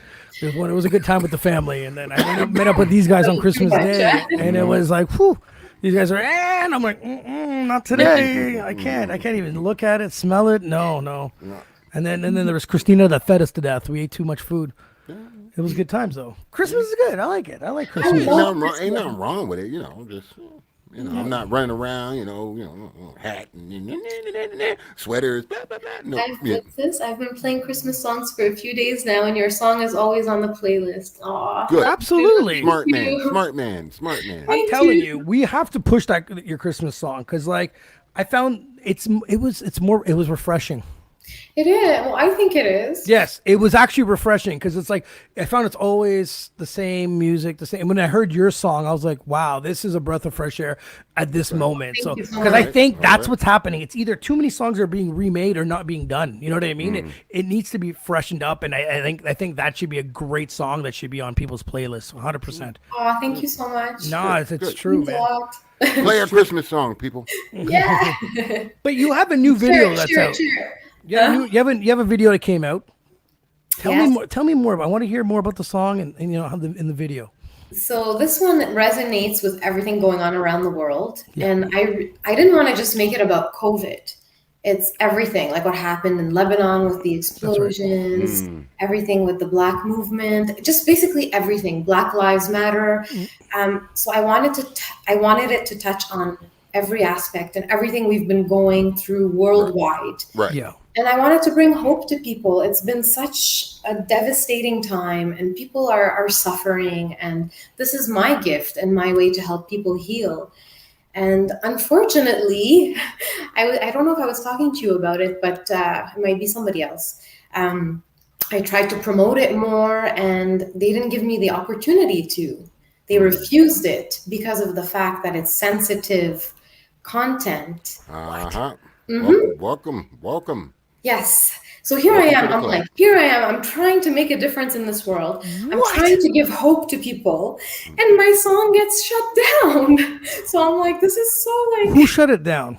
It was a good time with the family, and then I met up with these guys on Christmas Day, and it was like, whew. These guys are, and I'm like, not today. I can't even look at it, smell it. No. And then there was Christina that fed us to death. We ate too much food. It was good times though. Christmas is good. I like it. I like Christmas. Ain't nothing wrong with it. Just. I'm not running around, hat and sweaters, blah, blah, blah. No, I've been playing Christmas songs for a few days now, and your song is always on the playlist. Aw. Good. Absolutely. Smart man. I'm telling you, we have to push your Christmas song because, like, I found it was refreshing. It is. Well, I think it is. Yes, it was actually refreshing because it's like I found it's always the same music, the same. When I heard your song, I was like, "Wow, this is a breath of fresh air at this moment." Thank you so because I much. think that's what's happening. It's either too many songs are being remade or not being done. You know what I mean? It needs to be freshened up, and I think that should be a great song that should be on people's playlists, 100%. Oh, thank you so much. No, it's true, man. Play a Christmas song, people. Yeah. But you have a new video that's out. Sure. Yeah, you have a video that came out. Tell Yes. me more. Tell me more. I want to hear more about the song and how in the video. So this one resonates with everything going on around the world. Yeah. And I didn't want to just make it about COVID. It's everything, like what happened in Lebanon with the explosions, everything with the Black movement, just basically everything. Black Lives Matter. So I wanted it to touch on every aspect and everything we've been going through worldwide. Right. Yeah. And I wanted to bring hope to people. It's been such a devastating time and people are suffering. And this is my gift and my way to help people heal. And unfortunately, I don't know if I was talking to you about it, but it might be somebody else. I tried to promote it more and they didn't give me the opportunity to. They refused it because of the fact that it's sensitive content. Welcome. Yes. So here I am. I'm trying to make a difference in this world. I'm trying to give hope to people, and my song gets shut down. So I'm like, this is so like. Who shut it down?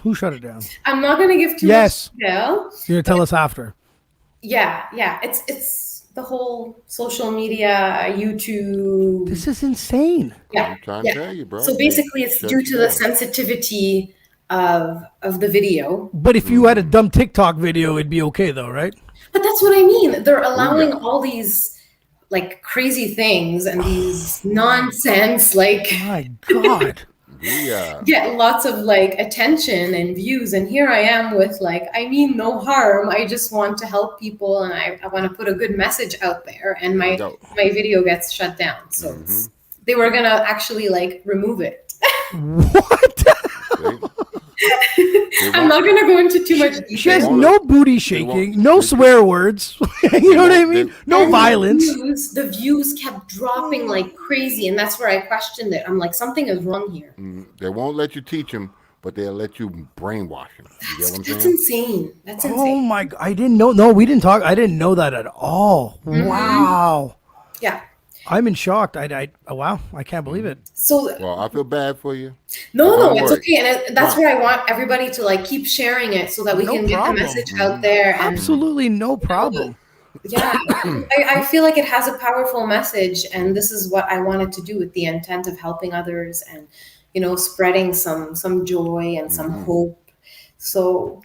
I'm not going to give too much detail. You're gonna tell us after. Yeah. It's the whole social media, YouTube. This is insane. Yeah. I'm trying to tell you, bro. So basically, it's due to the sensitivity of the video. But if you had a dumb TikTok video, it'd be okay though, right? But that's what I mean. They're allowing all these like crazy things and these nonsense, like My God. get lots of like attention and views. And here I am with like, I mean no harm. I just want to help people and I want to put a good message out there. And my video gets shut down. So they were gonna actually like remove it. What? I'm not going to go into too much detail. She has no booty shaking, no swear words. You know what I mean? No violence. The views kept dropping like crazy, and that's where I questioned it. I'm like, something is wrong here. They won't let you teach them, but they'll let you brainwash them. You get what I'm saying? That's insane. That's insane. Oh my! I didn't know. No, we didn't talk. I didn't know that at all. Wow. Yeah. I'm in shock. Wow, I can't believe it. So well, I feel bad for you. No, it's okay, and that's where I want everybody to like keep sharing it so that we can get the message out there. And, absolutely no problem. Yeah, I feel like it has a powerful message, and this is what I wanted to do with the intent of helping others and spreading some joy and some hope. So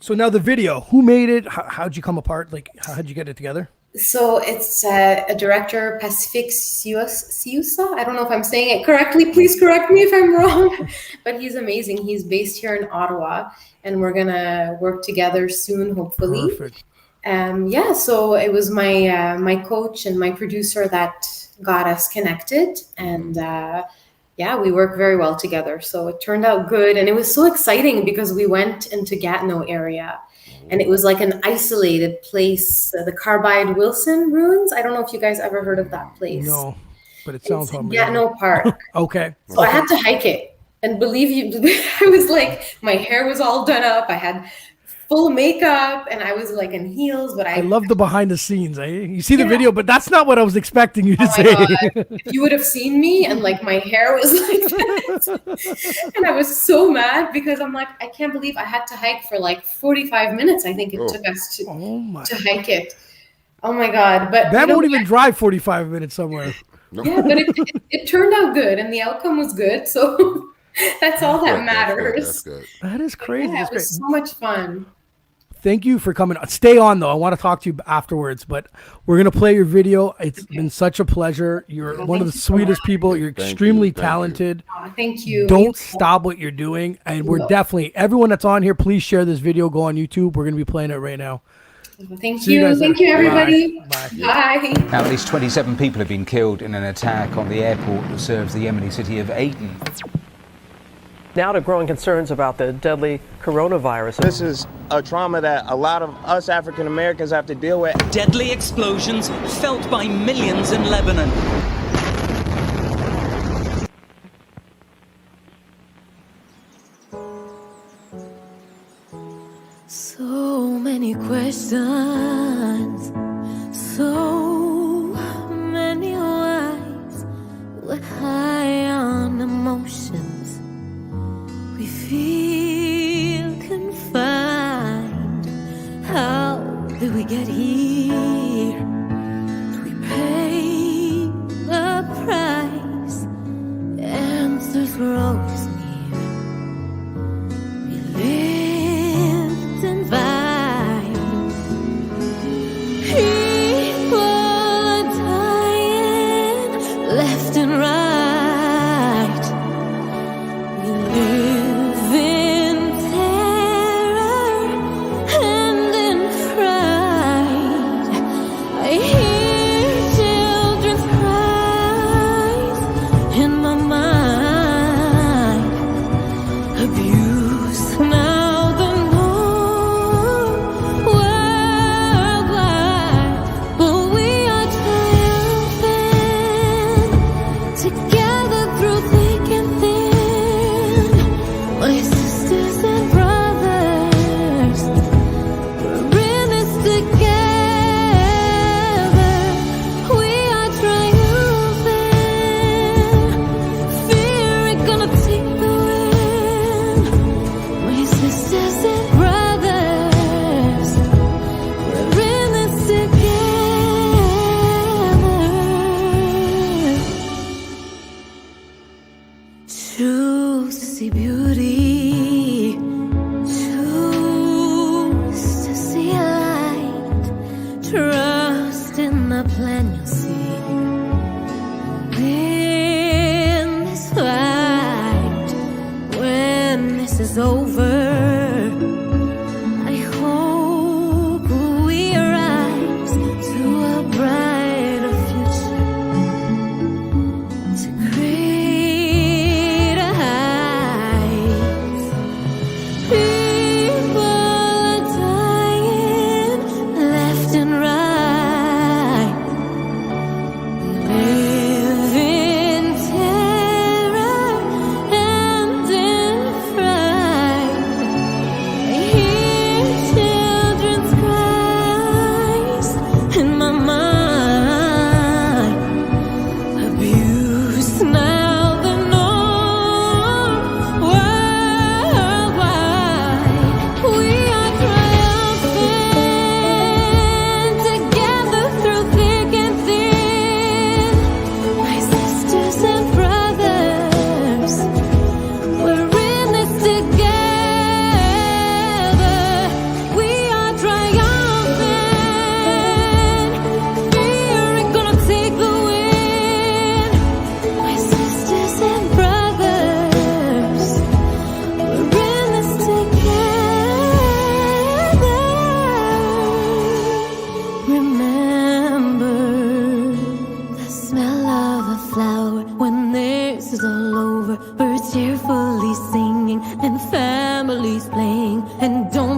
now the video. Who made it? How'd you come apart? Like, how'd you get it together? So it's a director, Pacific Siusa. I don't know if I'm saying it correctly. Please correct me if I'm wrong. But he's amazing. He's based here in Ottawa, and we're gonna work together soon, hopefully. Perfect. So it was my coach and my producer that got us connected, and we work very well together. So it turned out good, and it was so exciting because we went into Gatineau area. And it was like an isolated place, the Carbide Wilson ruins. I don't know if you guys ever heard of that place. No. but it sounds It's amazing. Gatineau Park. Okay. So I had to hike it. And believe you, I was like, my hair was all done up. I had full makeup and I was like in heels, but I love the behind the scenes. You see the Yeah. video, but that's not what I was expecting you to Oh my say. God. If you would have seen me and like my hair was like that. And I was so mad because I'm like, I can't believe I had to hike for like 45 minutes. I think it took us to hike it. Oh my God. But That won't even drive 45 minutes somewhere. yeah, but it turned out good and the outcome was good. So that's all that matters. That's good. That is crazy. Yeah, That's it was great. so much fun. Thank you for coming. Stay on though. I want to talk to you afterwards, but we're going to play your video. It's been such a pleasure. You're one of the sweetest people. You're extremely talented. Thank you. Don't stop what you're doing. And we're definitely, everyone that's on here, please share this video. Go on YouTube. We're going to be playing it right now. Thank you. Thank you, everybody. Bye. Bye. Now, at least 27 people have been killed in an attack on the airport that serves the Yemeni city of Aden. Now to growing concerns about the deadly coronavirus. This is a trauma that a lot of us African Americans have to deal with. Deadly explosions felt by millions in Lebanon. So many questions, so many whys. We're high on emotions. We feel confined. How did we get here? Did we pay the price? Answers were always near. We lived and vibed. People are dying left and right. We live in terror and in fright. I hear children's cries in my mind. Abuse now the norm worldwide, but we are triumphant together through thick and thin. My sisters and brothers, we're in this together. We are triumphant. Fear ain't gonna take the win. My sisters and brothers, we're in this together. Choose to see beauty, choose to see light, trust in the plan you'll see. Win this fight when this is over. I hope we rise to a brighter future, to greater heights. People are dying left and right. We live in terror and in fright. I hear children's cries in my mind. Abuse now the norm worldwide. We are triumphant together through thick and thin. My sisters and brothers, we're in this together. We are triumphant. Fear ain't gonna take the win. My sisters and brothers, we're in this together. Remember the smell of a flower when this is all over. Birds cheerfully singing and families playing. And don't